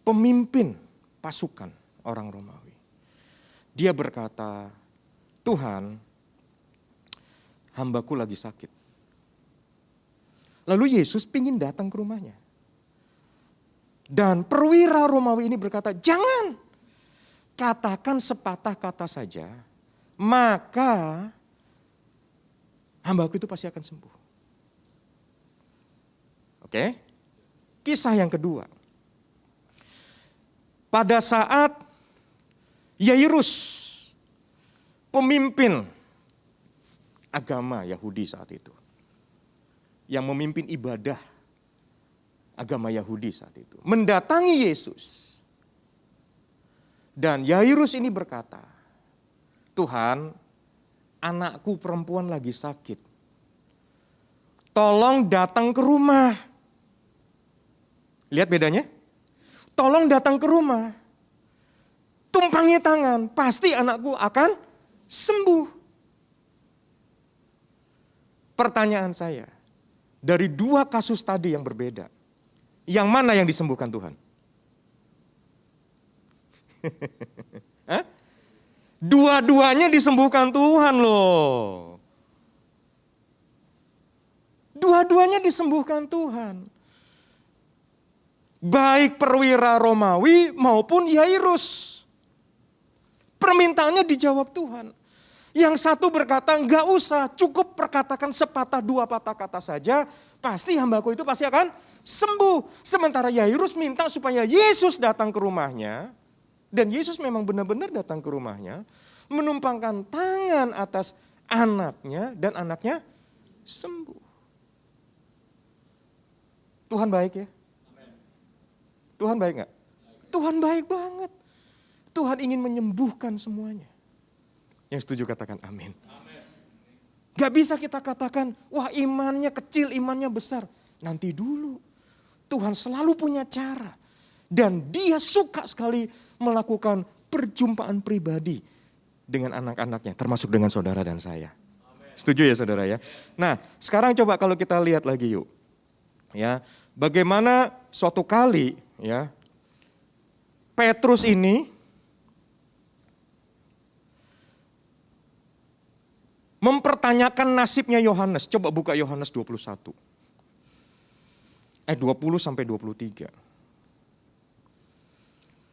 Pemimpin pasukan orang Romawi. Dia berkata, Tuhan, hambaku lagi sakit. Lalu Yesus pingin datang ke rumahnya. Dan perwira Romawi ini berkata, jangan, katakan sepatah kata saja, maka hambaku itu pasti akan sembuh. Oke? Kisah yang kedua. Pada saat Yairus, pemimpin agama Yahudi saat itu, yang memimpin ibadah agama Yahudi saat itu, mendatangi Yesus. Dan Yairus ini berkata, Tuhan, anakku perempuan lagi sakit. Tolong datang ke rumah. Lihat bedanya? Tolong datang ke rumah. Tumpangi tangan, pasti anakku akan sembuh. Pertanyaan saya, dari dua kasus tadi yang berbeda, yang mana yang disembuhkan Tuhan? Hah? Dua-duanya disembuhkan Tuhan loh. Dua-duanya disembuhkan Tuhan. Baik perwira Romawi maupun Yairus. Permintaannya dijawab Tuhan. Yang satu berkata, enggak usah, cukup perkatakan sepatah dua patah kata saja, pasti hambaku itu pasti akan sembuh. Sementara Yairus minta supaya Yesus datang ke rumahnya, dan Yesus memang benar-benar datang ke rumahnya, menumpangkan tangan atas anaknya, dan anaknya sembuh. Tuhan baik ya? Tuhan baik gak? Tuhan baik banget. Tuhan ingin menyembuhkan semuanya. Yang setuju katakan amin. Gak bisa kita katakan, wah imannya kecil, imannya besar. Nanti dulu. Tuhan selalu punya cara. Dan dia suka sekali melakukan perjumpaan pribadi dengan anak-anaknya, termasuk dengan saudara dan saya. Setuju ya saudara ya? Nah sekarang coba kalau kita lihat lagi yuk. Ya, bagaimana suatu kali ya Petrus ini mempertanyakan nasibnya Yohanes. Coba buka Yohanes 21. 20 sampai 23.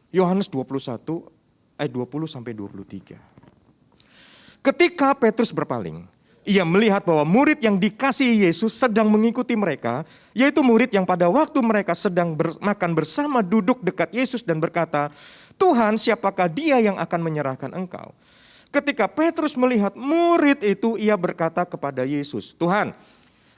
Yohanes 21 ayat 20 sampai 23. Ketika Petrus berpaling, ia melihat bahwa murid yang dikasihi Yesus sedang mengikuti mereka, yaitu murid yang pada waktu mereka sedang makan bersama duduk dekat Yesus dan berkata, "Tuhan, siapakah dia yang akan menyerahkan engkau?" Ketika Petrus melihat murid itu, ia berkata kepada Yesus, "Tuhan,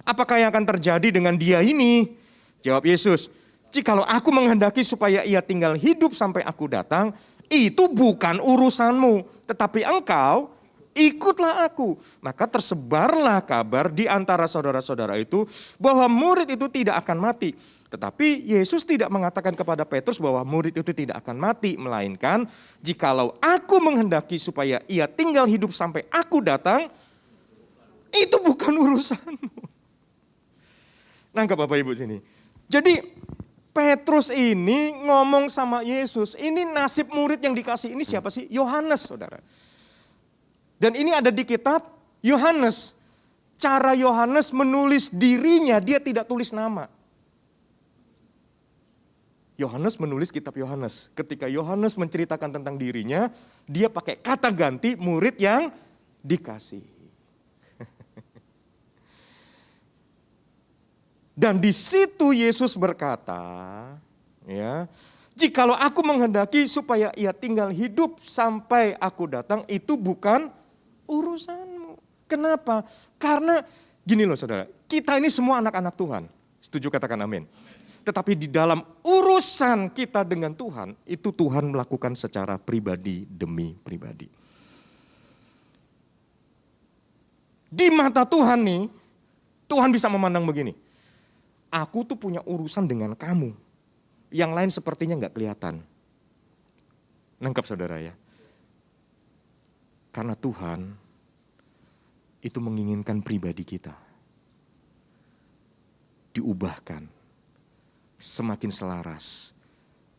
apakah yang akan terjadi dengan dia ini?" Jawab Yesus, "Jikalau aku menghendaki supaya ia tinggal hidup sampai aku datang, itu bukan urusanmu, tetapi engkau ikutlah aku." Maka tersebarlah kabar di antara saudara-saudara itu bahwa murid itu tidak akan mati. Tetapi Yesus tidak mengatakan kepada Petrus bahwa murid itu tidak akan mati, melainkan jikalau aku menghendaki supaya ia tinggal hidup sampai aku datang, itu bukan urusanmu. Nangkap Bapak Ibu sini. Jadi Petrus ini ngomong sama Yesus, ini nasib murid yang dikasih ini siapa sih? Yohanes, saudara. Dan ini ada di kitab Yohanes. Cara Yohanes menulis dirinya, dia tidak tulis nama. Yohanes menulis kitab Yohanes. Ketika Yohanes menceritakan tentang dirinya, dia pakai kata ganti murid yang dikasih. Dan di situ Yesus berkata, ya, "Jikalau aku menghendaki supaya ia tinggal hidup sampai aku datang, itu bukan urusanmu." Kenapa? Karena gini loh saudara, kita ini semua anak-anak Tuhan. Setuju, katakan amin. Tetapi di dalam urusan kita dengan Tuhan, itu Tuhan melakukan secara pribadi demi pribadi. Di mata Tuhan nih, Tuhan bisa memandang begini. Aku tuh punya urusan dengan kamu. Yang lain sepertinya nggak kelihatan. Nangkap saudara ya. Karena Tuhan itu menginginkan pribadi kita diubahkan semakin selaras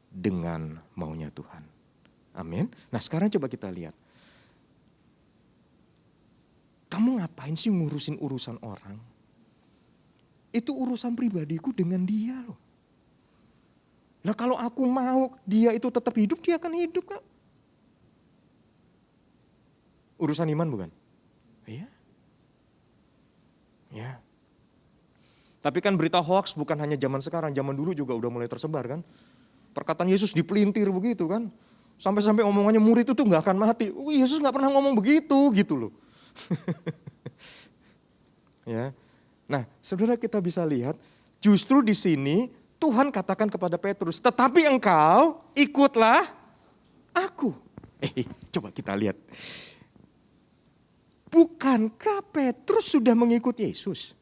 dengan maunya Tuhan. Amin. Nah sekarang coba kita lihat. Kamu ngapain sih ngurusin urusan orang? Itu urusan pribadiku dengan dia loh. Nah kalau aku mau dia itu tetap hidup, dia akan hidup kak. Urusan iman bukan? Iya. Ya. Tapi kan berita hoax bukan hanya zaman sekarang, zaman dulu juga udah mulai tersebar kan. Perkataan Yesus dipelintir begitu kan. Sampai-sampai omongannya murid itu gak akan mati. Yesus gak pernah ngomong begitu gitu loh. Ya. Nah, saudara kita bisa lihat, justru di sini Tuhan katakan kepada Petrus, "Tetapi engkau ikutlah aku." Coba kita lihat. Bukankah Petrus sudah mengikut Yesus?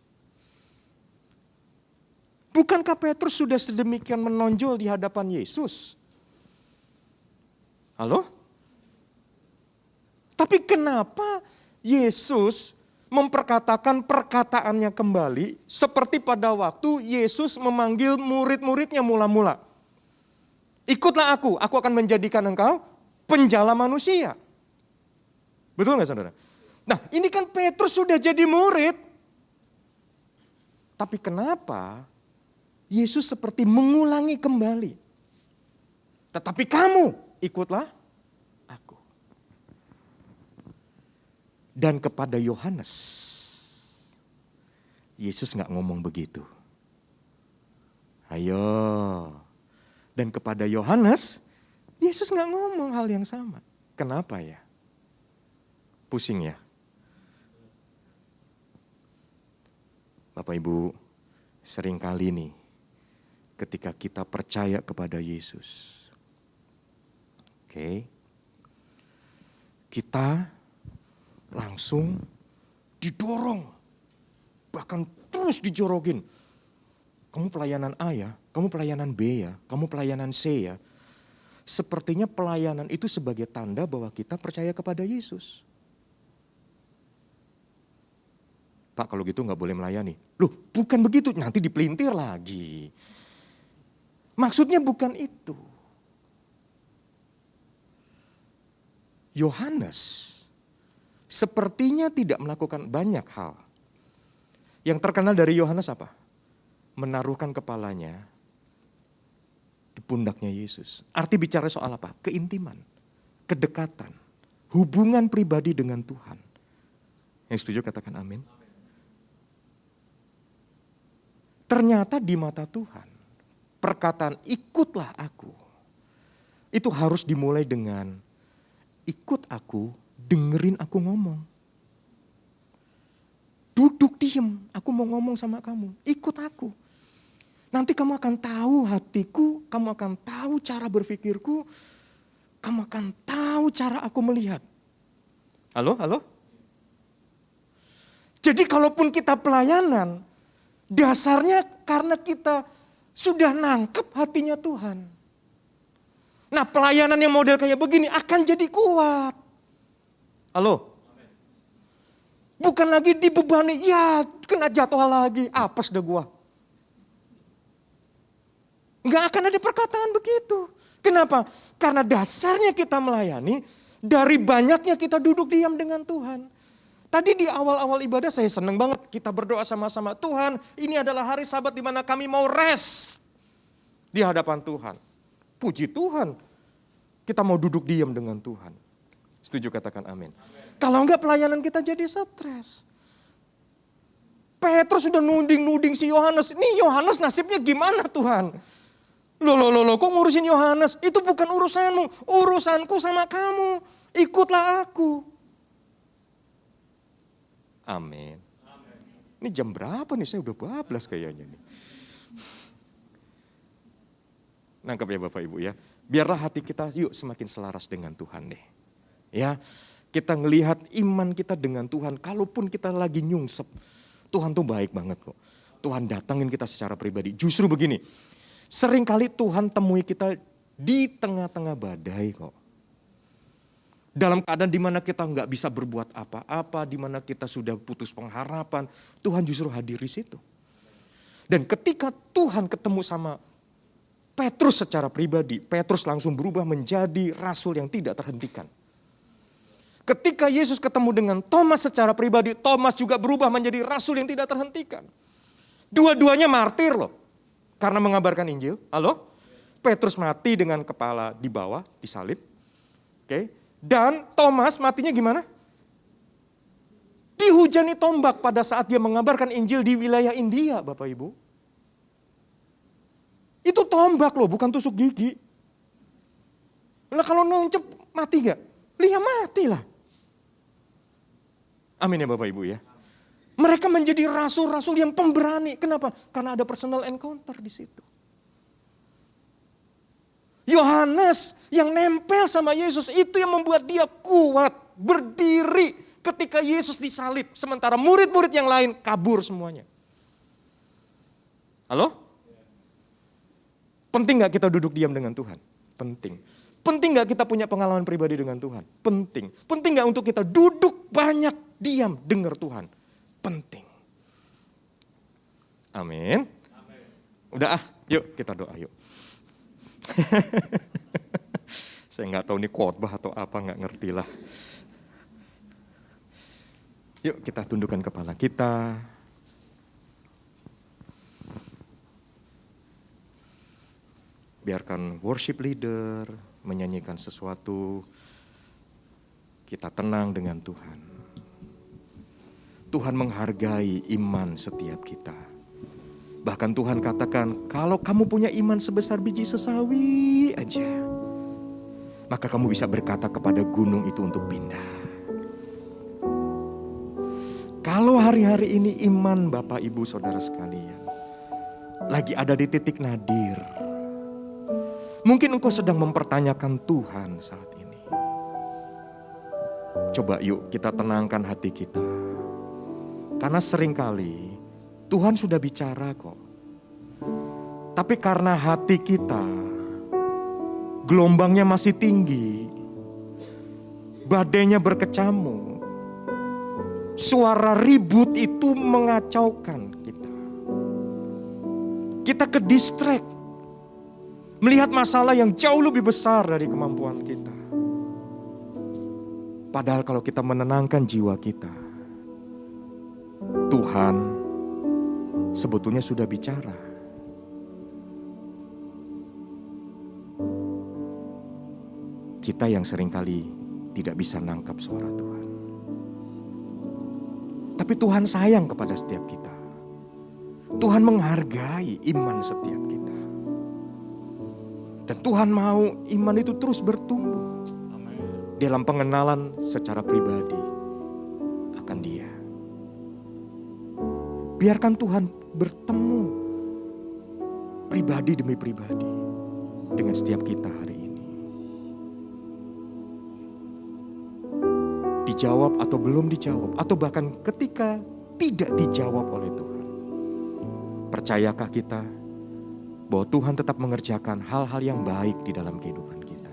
Bukankah Petrus sudah sedemikian menonjol di hadapan Yesus? Halo? Tapi kenapa Yesus memperkatakan perkataannya kembali seperti pada waktu Yesus memanggil murid-muridnya mula-mula. "Ikutlah aku akan menjadikan engkau penjala manusia." Betul nggak saudara? Nah ini kan Petrus sudah jadi murid. Tapi kenapa Yesus seperti mengulangi kembali? "Tetapi kamu ikutlah aku." Dan kepada Yohanes, Yesus nggak ngomong begitu. Ayo. Dan kepada Yohanes, Yesus nggak ngomong hal yang sama. Kenapa ya? Pusing ya? Bapak Ibu, seringkali nih, ketika kita percaya kepada Yesus, kita langsung didorong, bahkan terus dijorokin. Kamu pelayanan A ya, kamu pelayanan B ya, kamu pelayanan C ya. Sepertinya pelayanan itu sebagai tanda bahwa kita percaya kepada Yesus. "Pak kalau gitu gak boleh melayani." Loh bukan begitu, nanti dipelintir lagi. Maksudnya bukan itu. Yohanes sepertinya tidak melakukan banyak hal. Yang terkenal dari Yohanes apa? Menaruhkan kepalanya di pundaknya Yesus. Arti bicara soal apa? Keintiman, kedekatan, hubungan pribadi dengan Tuhan. Yang setuju katakan amin. Ternyata di mata Tuhan, perkataan ikutlah aku, itu harus dimulai dengan ikut aku, dengerin aku ngomong. Duduk diem, aku mau ngomong sama kamu, ikut aku. Nanti kamu akan tahu hatiku, kamu akan tahu cara berpikirku, kamu akan tahu cara aku melihat. Halo, halo? Jadi kalaupun kita pelayanan, dasarnya karena kita sudah nangkep hatinya Tuhan. Nah, pelayanan yang model kayak begini akan jadi kuat. Halo? Bukan lagi dibebani, ya kena jatuh lagi, apes dah gua. Nggak akan ada perkataan begitu. Kenapa? Karena dasarnya kita melayani, dari banyaknya kita duduk diam dengan Tuhan. Tadi di awal-awal ibadah saya senang banget kita berdoa sama-sama. Tuhan, ini adalah hari Sabat di mana kami mau rest di hadapan Tuhan. Puji Tuhan, kita mau duduk diam dengan Tuhan. Setuju katakan amin. Kalau enggak pelayanan kita jadi stres. Petrus sudah nuding-nuding si Yohanes. Nih Yohanes nasibnya gimana Tuhan? Loh, kok ngurusin Yohanes? Itu bukan urusanmu, urusanku sama kamu. Ikutlah aku. Amin. Ini jam berapa nih? Saya udah bablas kayaknya nih. Nangkep ya Bapak Ibu ya. Biarlah hati kita yuk semakin selaras dengan Tuhan deh. Ya, kita ngelihat iman kita dengan Tuhan. Kalaupun kita lagi nyungsep, Tuhan tuh baik banget kok. Tuhan datangin kita secara pribadi. Justru begini, seringkali Tuhan temui kita di tengah-tengah badai kok. Dalam keadaan dimana kita nggak bisa berbuat apa-apa, dimana kita sudah putus pengharapan, Tuhan justru hadir di situ. Dan ketika Tuhan ketemu sama Petrus secara pribadi, Petrus langsung berubah menjadi rasul yang tidak terhentikan. Ketika Yesus ketemu dengan Thomas secara pribadi, Thomas juga berubah menjadi rasul yang tidak terhentikan. Dua-duanya martir loh, karena mengabarkan Injil. Halo? Petrus mati dengan kepala di bawah, disalib. Oke. Dan Thomas matinya gimana? Dihujani tombak pada saat dia mengabarkan Injil di wilayah India, Bapak Ibu. Itu tombak loh, bukan tusuk gigi. Nah kalau nuncep mati gak? Lihat mati lah. Amin ya Bapak Ibu ya. Mereka menjadi rasul-rasul yang pemberani. Kenapa? Karena ada personal encounter di situ. Yohanes yang nempel sama Yesus itu yang membuat dia kuat, berdiri ketika Yesus disalib. Sementara murid-murid yang lain kabur semuanya. Halo? Penting gak kita duduk diam dengan Tuhan? Penting. Penting gak kita punya pengalaman pribadi dengan Tuhan? Penting. Penting gak untuk kita duduk banyak diam dengar Tuhan? Penting. Amin. Udah yuk kita doa yuk. Saya nggak tahu ini khotbah atau apa, nggak ngerti lah. Yuk kita tundukkan kepala kita. Biarkan worship leader menyanyikan sesuatu. Kita tenang dengan Tuhan. Tuhan menghargai iman setiap kita. Bahkan Tuhan katakan, kalau kamu punya iman sebesar biji sesawi aja, maka kamu bisa berkata kepada gunung itu untuk pindah. Kalau hari-hari ini iman Bapak Ibu Saudara sekalian lagi ada di titik nadir, mungkin engkau sedang mempertanyakan Tuhan saat ini. Coba yuk kita tenangkan hati kita. Karena seringkali Tuhan sudah bicara kok. Tapi karena hati kita gelombangnya masih tinggi, badainya berkecamuk, suara ribut itu mengacaukan kita. Kita ke distract, melihat masalah yang jauh lebih besar dari kemampuan kita. Padahal kalau kita menenangkan jiwa kita, Tuhan sebetulnya sudah bicara. kita yang seringkali tidak bisa nangkap suara Tuhan. Tapi Tuhan sayang kepada setiap kita. Tuhan menghargai iman setiap kita. Dan Tuhan mau iman itu terus bertumbuh dalam pengenalan secara pribadi akan Dia. Biarkan Tuhan bertemu pribadi demi pribadi dengan setiap kita hari ini. Dijawab atau belum dijawab, atau bahkan ketika tidak dijawab oleh Tuhan. Percayakah kita bahwa Tuhan tetap mengerjakan hal-hal yang baik di dalam kehidupan kita?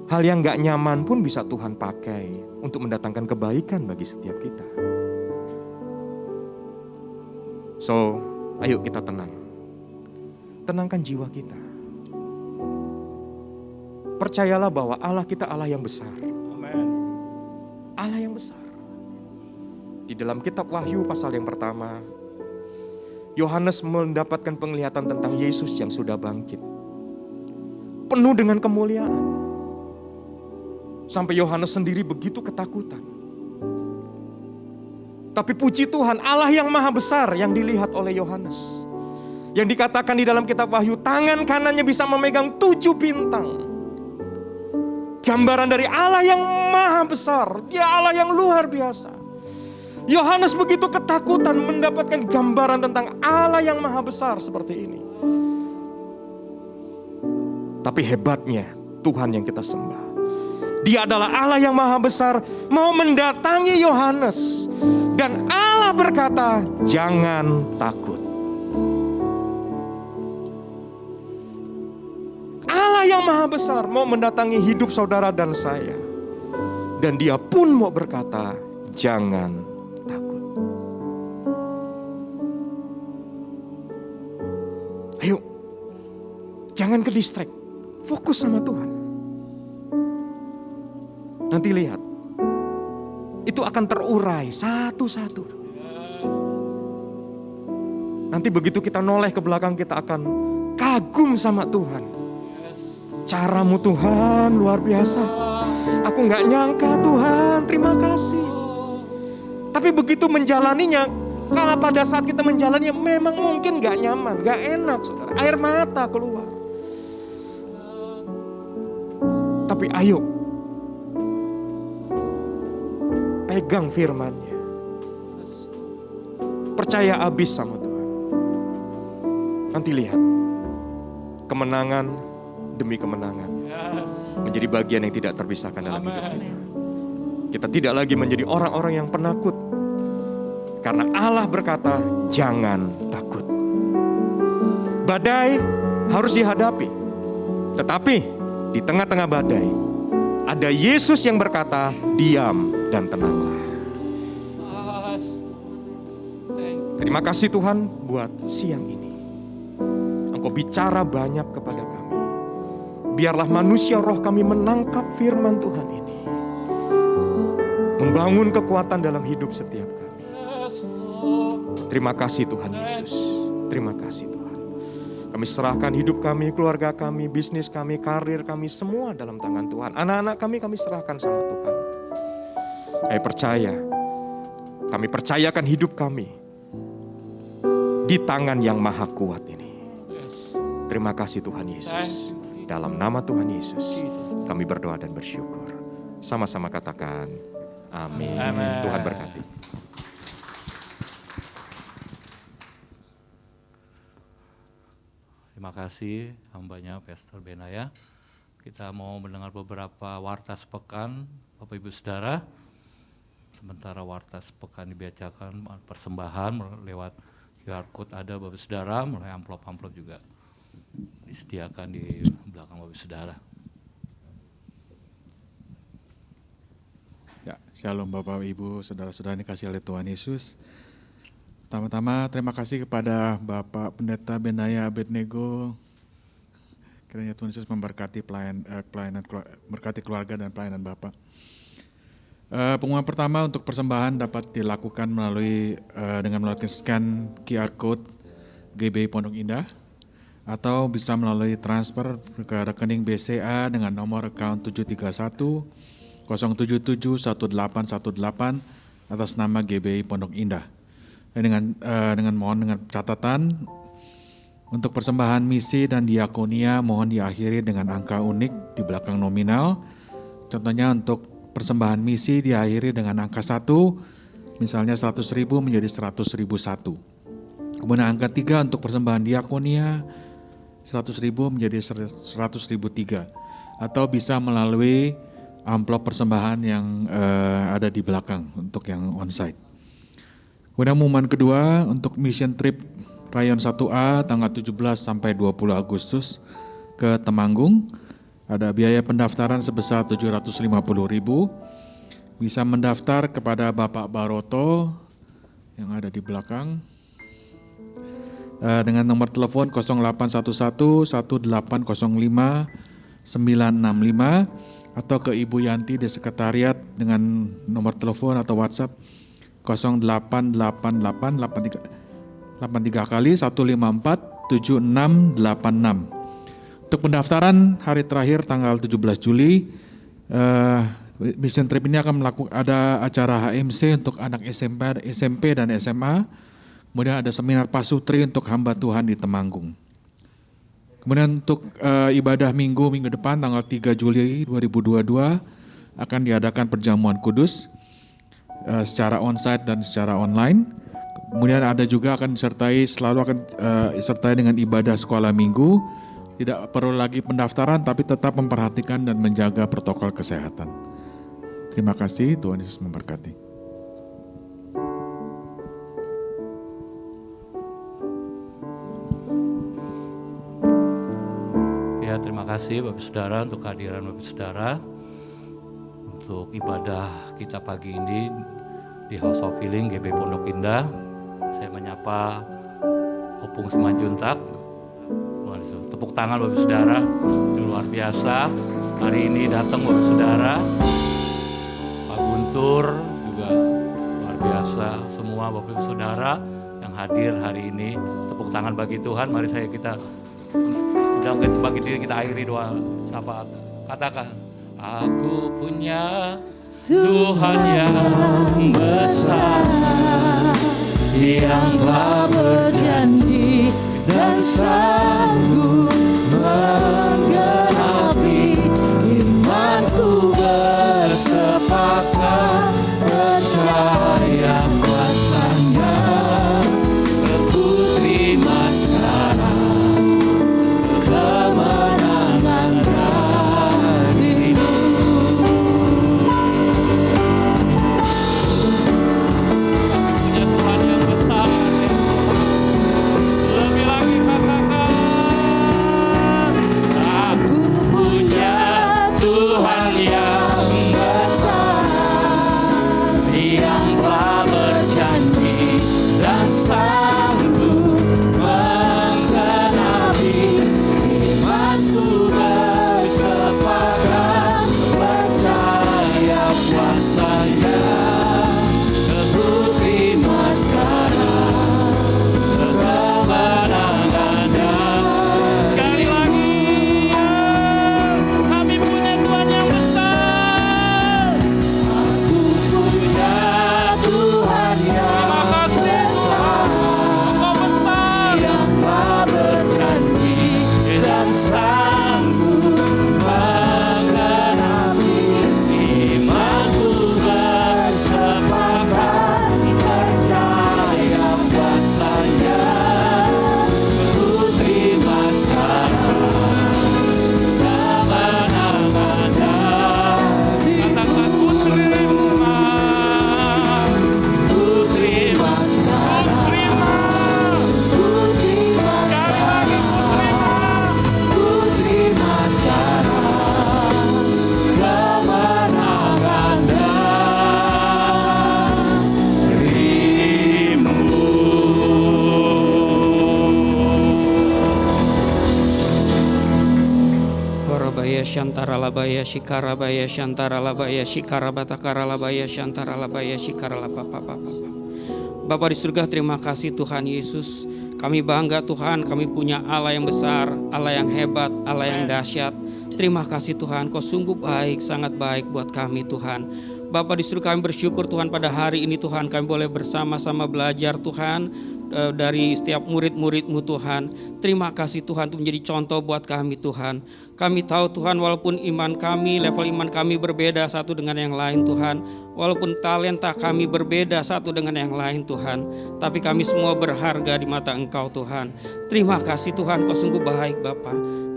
Hal yang gak nyaman pun bisa Tuhan pakai untuk mendatangkan kebaikan bagi setiap kita. So, ayo kita tenang. Tenangkan jiwa kita. Percayalah bahwa Allah kita Allah yang besar. Allah yang besar. Di dalam kitab Wahyu pasal yang pertama, Yohanes mendapatkan penglihatan tentang Yesus yang sudah bangkit. Penuh dengan kemuliaan. Sampai Yohanes sendiri begitu ketakutan. Tapi puji Tuhan, Allah yang maha besar yang dilihat oleh Yohanes. Yang dikatakan di dalam kitab Wahyu, tangan kanannya bisa memegang 7 bintang. Gambaran dari Allah yang maha besar. Dia Allah yang luar biasa. Yohanes begitu ketakutan mendapatkan gambaran tentang Allah yang maha besar seperti ini. Tapi hebatnya Tuhan yang kita sembah. Dia adalah Allah yang maha besar, mau mendatangi Yohanes. Dan Allah berkata, jangan takut. Allah yang maha besar mau mendatangi hidup saudara dan saya. Dan Dia pun mau berkata, jangan takut. Ayo, jangan ke distract, fokus sama Tuhan. Nanti lihat, itu akan terurai satu-satu. Nanti begitu kita noleh ke belakang, kita akan kagum sama Tuhan. Caramu Tuhan luar biasa. Aku gak nyangka Tuhan, terima kasih. Tapi begitu menjalaninya, kalau pada saat kita menjalaninya memang mungkin gak nyaman, gak enak saudara. Air mata keluar. Tapi ayo, pegang firman-Nya. Percaya habis sama Tuhan. Nanti lihat, kemenangan demi kemenangan menjadi bagian yang tidak terpisahkan dalam hidup kita. Kita tidak lagi menjadi orang-orang yang penakut. Karena Allah berkata, jangan takut. Badai harus dihadapi. Tetapi di tengah-tengah badai, ada Yesus yang berkata, diam dan tenanglah. Terima kasih Tuhan buat siang ini. Engkau bicara banyak kepada kami. Biarlah manusia roh kami menangkap firman Tuhan ini. Membangun kekuatan dalam hidup setiap kami. Terima kasih Tuhan Yesus. Terima kasih Tuhan. Kami serahkan hidup kami, keluarga kami, bisnis kami, karir kami, semua dalam tangan Tuhan. Anak-anak kami serahkan sama Tuhan. Kami percaya. Kami percayakan hidup kami di tangan yang maha kuat ini. Terima kasih Tuhan Yesus. Dalam nama Tuhan Yesus, kami berdoa dan bersyukur. Sama-sama katakan, amin. Tuhan berkati. Terima kasih hambanya Pastor Benaya. Kita mau mendengar beberapa warta sepekan, Bapak Ibu Saudara. Sementara warta sepekan dibacakan, persembahan lewat QR Code ada Bapak Saudara, mulai amplop-amplop juga disediakan di belakang Bapak Saudara. Ya, shalom Bapak Ibu, saudara-saudara yang dikasihi oleh Tuhan Yesus. Pertama-tama terima kasih kepada Bapak Pendeta Benaya Abednego. Kiranya Tuhan Yesus memberkati pelayanan berkati keluarga dan pelayanan Bapak. Pengumuman pertama untuk persembahan dapat dilakukan melalui dengan melakukan scan QR Code GBI Pondok Indah atau bisa melalui transfer ke rekening BCA dengan nomor account 731 077 1818 atas nama GBI Pondok Indah. Dengan mohon dengan catatan untuk persembahan misi dan diakonia mohon diakhiri dengan angka unik di belakang nominal. Contohnya untuk persembahan misi diakhiri dengan angka 1, misalnya 100.000 menjadi 100.001. Kemudian angka 3 untuk persembahan diakonia 100.000 menjadi 100.003. Atau bisa melalui amplop persembahan yang ada di belakang untuk yang onsite. Kemudian pengumuman kedua untuk mission trip Rayon 1A tanggal 17 sampai 20 Agustus ke Temanggung. Ada biaya pendaftaran sebesar 750.000. Bisa mendaftar kepada Bapak Baroto yang ada di belakang dengan nomor telepon 0811 1805 965 atau ke Ibu Yanti di sekretariat dengan nomor telepon atau WhatsApp 0888 kali 154 7686. Untuk pendaftaran hari terakhir tanggal 17 Juli, mission trip ini akan melakukan ada acara HMC untuk anak SMP dan SMA. Kemudian ada seminar pasutri untuk hamba Tuhan di Temanggung. Kemudian untuk ibadah minggu depan tanggal 3 Juli 2022 akan diadakan perjamuan kudus secara onsite dan secara online. Kemudian ada juga akan disertai dengan ibadah sekolah minggu. Tidak perlu lagi pendaftaran tapi tetap memperhatikan dan menjaga protokol kesehatan. Terima kasih, Tuhan Yesus memberkati. Ya, terima kasih Bapak Saudara untuk kehadiran Bapak Saudara untuk ibadah kita pagi ini di House of Healing GB Pondok Indah. Saya menyapa Opung Simanjuntak. Tepuk tangan Bapak Saudara, itu luar biasa. Hari ini datang Bapak Saudara, Pak Guntur juga luar biasa. Semua Bapak Saudara yang hadir hari ini, tepuk tangan bagi Tuhan. Mari kita bagi diri kita akhiri doa syafaat. Katakan, aku punya Tuhan yang besar, yang telah berjanji dan sanggup menggenapi. Imanku bersepakat percaya kuasanya. Aku terima sekarang kemenangan darimu. Punya Tuhan yang besar, lebih lagi katakan, aku punya Tuhan yang besar, yang telah berjanji dan sanggup menggenapi. Imanku bersepakat percaya kuasanya. Aku terima sekarang kemenangan. Sekali lagi, kami punya Tuhan yang besar. Aku punya Tuhan yang besar, Engkau besar, yang telah berjanji dan sanggup menggenapi. Imanku bersepakat percaya kuasanya. Ku terima sekarang kemenangan. Katakan, ku terima sekarang. Ku terima sekarang. Ku terima sekarang kemenangan darimu. Korabaya Shantara Labaya Shikara Baya Shantara Labaya Shikara Batakara Labaya Shantara Labaya Shikara Lapapapapa. Bapa di surga, terima kasih Tuhan Yesus, Kami bangga Tuhan, kami punya Allah yang besar, Allah yang hebat, Allah yang dahsyat. Terima kasih Tuhan, Kau sungguh baik, sangat baik buat kami Tuhan. Bapa, di seluruh kami bersyukur Tuhan pada hari ini Tuhan, kami boleh bersama-sama belajar Tuhan dari setiap murid-murid-Mu Tuhan. Terima kasih Tuhan untuk menjadi contoh buat kami Tuhan. Kami tahu Tuhan, walaupun iman kami, level iman kami berbeda satu dengan yang lain Tuhan, walaupun talenta kami berbeda satu dengan yang lain Tuhan, tapi kami semua berharga di mata Engkau Tuhan. Terima kasih Tuhan, Kau sungguh baik Bapa.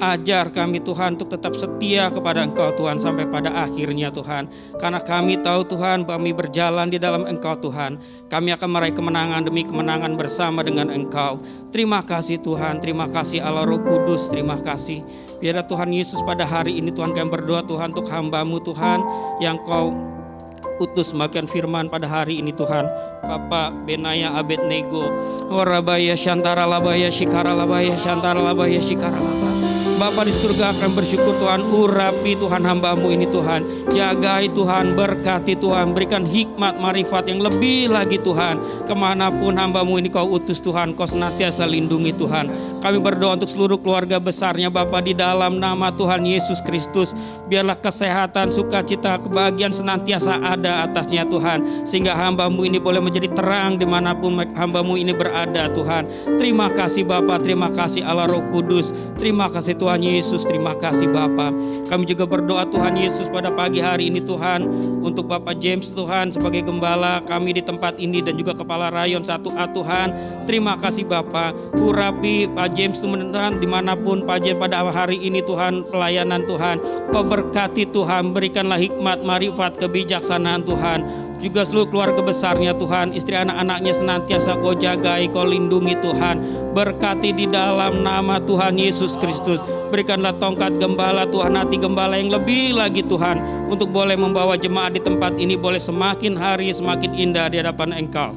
Ajar kami Tuhan untuk tetap setia kepada Engkau Tuhan sampai pada akhirnya Tuhan. Karena kami tahu Tuhan, kami berjalan di dalam Engkau Tuhan, kami akan meraih kemenangan demi kemenangan bersama dengan Engkau. Terima kasih Tuhan, terima kasih Allah Roh Kudus, terima kasih. Biarlah Tuhan Yesus pada hari ini Tuhan, kami berdoa Tuhan untuk hamba-Mu Tuhan yang Kau utus makan firman pada hari ini Tuhan. Bapak Benaya Abednego, Orabaya Shantara Labaya Shikara Labaya Shantara Labaya Shikara Labaya. Bapa di surga, akan bersyukur Tuhan, urapi Tuhan hamba-Mu ini Tuhan, jagai Tuhan, berkati Tuhan, berikan hikmat marifat yang lebih lagi Tuhan, kemanapun hamba-Mu ini Kau utus Tuhan, Kau senantiasa lindungi Tuhan. Kami berdoa untuk seluruh keluarga besarnya Bapa, di dalam nama Tuhan Yesus Kristus, biarlah kesehatan, sukacita, kebahagiaan senantiasa ada atasnya Tuhan, sehingga hamba-Mu ini boleh menjadi terang dimanapun hamba-Mu ini berada Tuhan. Terima kasih Bapa, terima kasih Allah Roh Kudus, terima kasih Tuhan Yesus, terima kasih Bapa. Kami juga berdoa Tuhan Yesus pada pagi hari ini Tuhan, untuk Bapak James Tuhan sebagai gembala kami di tempat ini dan juga Kepala Rayon 1A Tuhan. Terima kasih Bapa, urapi Pak James Tuhan dimanapun Pak James pada hari ini Tuhan, pelayanan Tuhan. Kau berkati Tuhan, berikanlah hikmat, marifat, kebijaksanaan Tuhan. Juga seluruh keluarga besarnya Tuhan, istri anak-anaknya senantiasa Kau jagai, Kau lindungi Tuhan. Berkati di dalam nama Tuhan Yesus Kristus. Berikanlah tongkat gembala Tuhan, hati gembala yang lebih lagi Tuhan, untuk boleh membawa jemaat di tempat ini boleh semakin hari semakin indah di hadapan Engkau.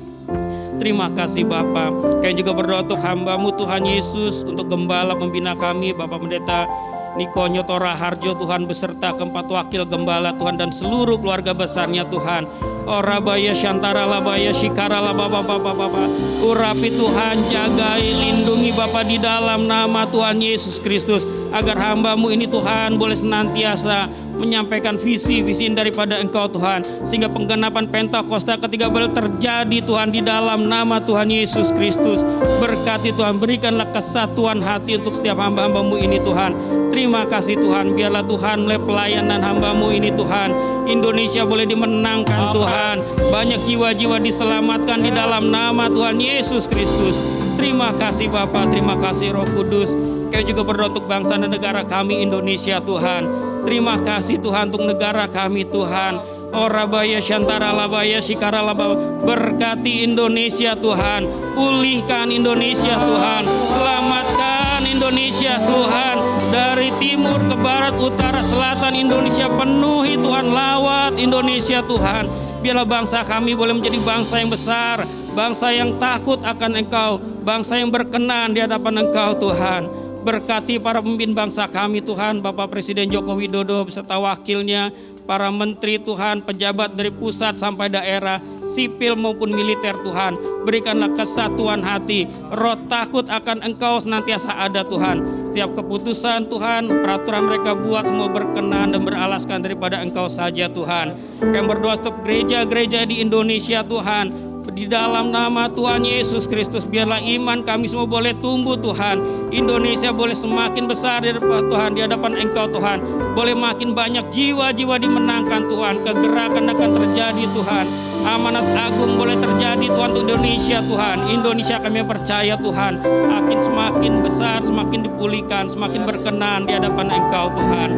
Terima kasih Bapa. Kami juga berdoa untuk hamba-Mu Tuhan Yesus, untuk gembala pembina kami Bapak Pendeta Niko Nyotora Harjo Tuhan, beserta keempat wakil gembala Tuhan dan seluruh keluarga besarnya Tuhan. Orabaya Shantara Labaya Shikara Lababa Bapa. Urapi Tuhan, jagai, lindungi Bapa di dalam nama Tuhan Yesus Kristus, agar hamba-Mu ini Tuhan boleh senantiasa menyampaikan visi daripada Engkau Tuhan, sehingga penggenapan Pentakosta ketiga boleh terjadi Tuhan di dalam nama Tuhan Yesus Kristus. Berkati Tuhan, berikanlah kesatuan hati untuk setiap hamba-hamba-Mu ini Tuhan. Terima kasih Tuhan, biarlah Tuhan melalui pelayanan hamba-Mu ini Tuhan, Indonesia boleh dimenangkan Tuhan, banyak jiwa-jiwa diselamatkan di dalam nama Tuhan Yesus Kristus. Terima kasih Bapa, terima kasih Roh Kudus. Kami juga berdoa untuk bangsa dan negara kami Indonesia Tuhan. Terima kasih Tuhan untuk negara kami Tuhan. Orabaya Shantara Labaya Shikara Labaya. Berkati Indonesia Tuhan, pulihkan Indonesia Tuhan, selamatkan Indonesia Tuhan, dari timur ke barat, utara, selatan Indonesia penuhi Tuhan, lawat Indonesia Tuhan. Biarlah bangsa kami boleh menjadi bangsa yang besar, bangsa yang takut akan Engkau, bangsa yang berkenan di hadapan Engkau Tuhan. Berkati para pemimpin bangsa kami Tuhan, Bapak Presiden Joko Widodo beserta wakilnya, para menteri Tuhan, pejabat dari pusat sampai daerah, sipil maupun militer Tuhan. Berikanlah kesatuan hati, roh takut akan Engkau senantiasa ada Tuhan. Setiap keputusan Tuhan, peraturan mereka buat semua berkenan dan beralaskan daripada Engkau saja Tuhan. Kami berdoa untuk gereja-gereja di Indonesia Tuhan, di dalam nama Tuhan Yesus Kristus, biarlah iman kami semua boleh tumbuh Tuhan. Indonesia boleh semakin besar di hadapan Tuhan, di hadapan Engkau Tuhan. Boleh makin banyak jiwa-jiwa dimenangkan Tuhan. Kegerakan akan terjadi Tuhan. Amanat agung boleh terjadi Tuhan untuk Indonesia Tuhan. Indonesia kami percaya Tuhan akan semakin besar, semakin dipulihkan, semakin berkenan di hadapan Engkau Tuhan.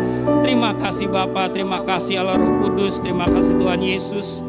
Terima kasih Bapa, terima kasih Allah Roh Kudus, terima kasih Tuhan Yesus.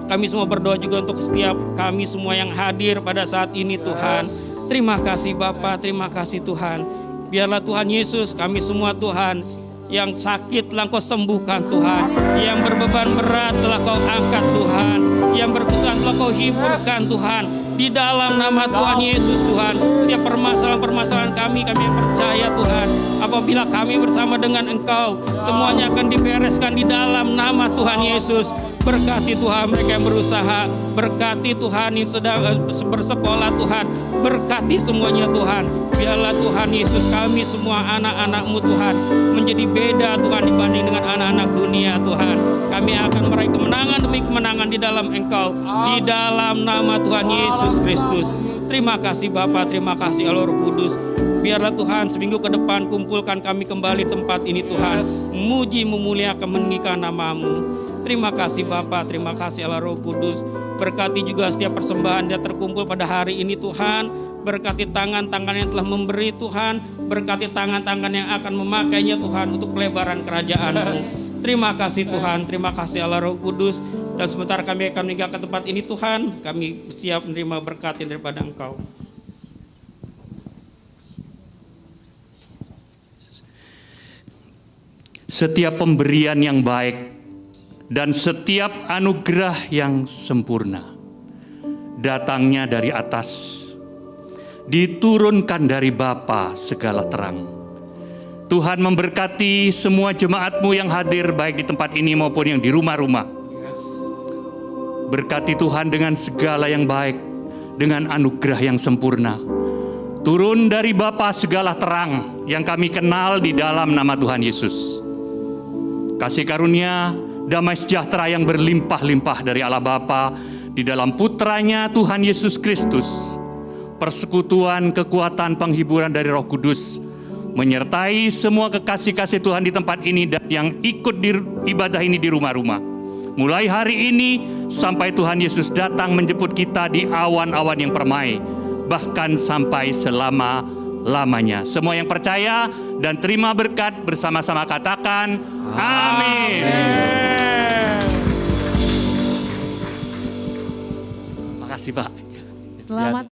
Kami semua berdoa juga untuk setiap kami semua yang hadir pada saat ini Tuhan. Terima kasih Bapa, terima kasih Tuhan. Biarlah Tuhan Yesus, kami semua Tuhan, yang sakit telah Kau sembuhkan Tuhan, yang berbeban berat telah Kau angkat Tuhan, yang berkesan telah Kau hiburkan Tuhan. Di dalam nama Tuhan Yesus Tuhan, setiap permasalahan-permasalahan kami percaya Tuhan, apabila kami bersama dengan Engkau, semuanya akan dibereskan di dalam nama Tuhan Yesus. Berkati Tuhan mereka yang berusaha, berkati Tuhan yang sedang bersekolah Tuhan, berkati semuanya Tuhan. Biarlah Tuhan Yesus kami semua anak-anak-Mu Tuhan menjadi beda Tuhan dibanding dengan anak-anak dunia Tuhan. Kami akan meraih kemenangan demi kemenangan di dalam Engkau, di dalam nama Tuhan Yesus Kristus. Terima kasih Bapa, terima kasih Allah Roh Kudus. Biarlah Tuhan seminggu ke depan kumpulkan kami kembali tempat ini Tuhan. Muji memuliakan meninggikan nama-Mu. Terima kasih Bapa, terima kasih Allah Roh Kudus. Berkati juga setiap persembahan yang terkumpul pada hari ini Tuhan. Berkati tangan-tangan yang telah memberi Tuhan. Berkati tangan-tangan yang akan memakainya Tuhan untuk pelebaran kerajaan-Mu. Terima kasih Tuhan, terima kasih Allah Roh Kudus. Dan sementara kami akan meninggalkan tempat ini Tuhan, kami siap menerima berkat yang daripada Engkau. Setiap pemberian yang baik dan setiap anugerah yang sempurna datangnya dari atas, diturunkan dari Bapa segala terang. Tuhan memberkati semua jemaat-Mu yang hadir baik di tempat ini maupun yang di rumah-rumah. Berkati Tuhan dengan segala yang baik, dengan anugerah yang sempurna. Turun dari Bapa segala terang yang kami kenal di dalam nama Tuhan Yesus. Kasih karunia, damai sejahtera yang berlimpah-limpah dari Allah Bapa di dalam Putranya Tuhan Yesus Kristus. Persekutuan, kekuatan, penghiburan dari Roh Kudus menyertai semua kekasih-kasih Tuhan di tempat ini dan yang ikut di ibadah ini di rumah-rumah. Mulai hari ini sampai Tuhan Yesus datang menjemput kita di awan-awan yang permai, bahkan sampai selama-lamanya. Semua yang percaya dan terima berkat bersama-sama katakan amin. Makasih Pak. Selamat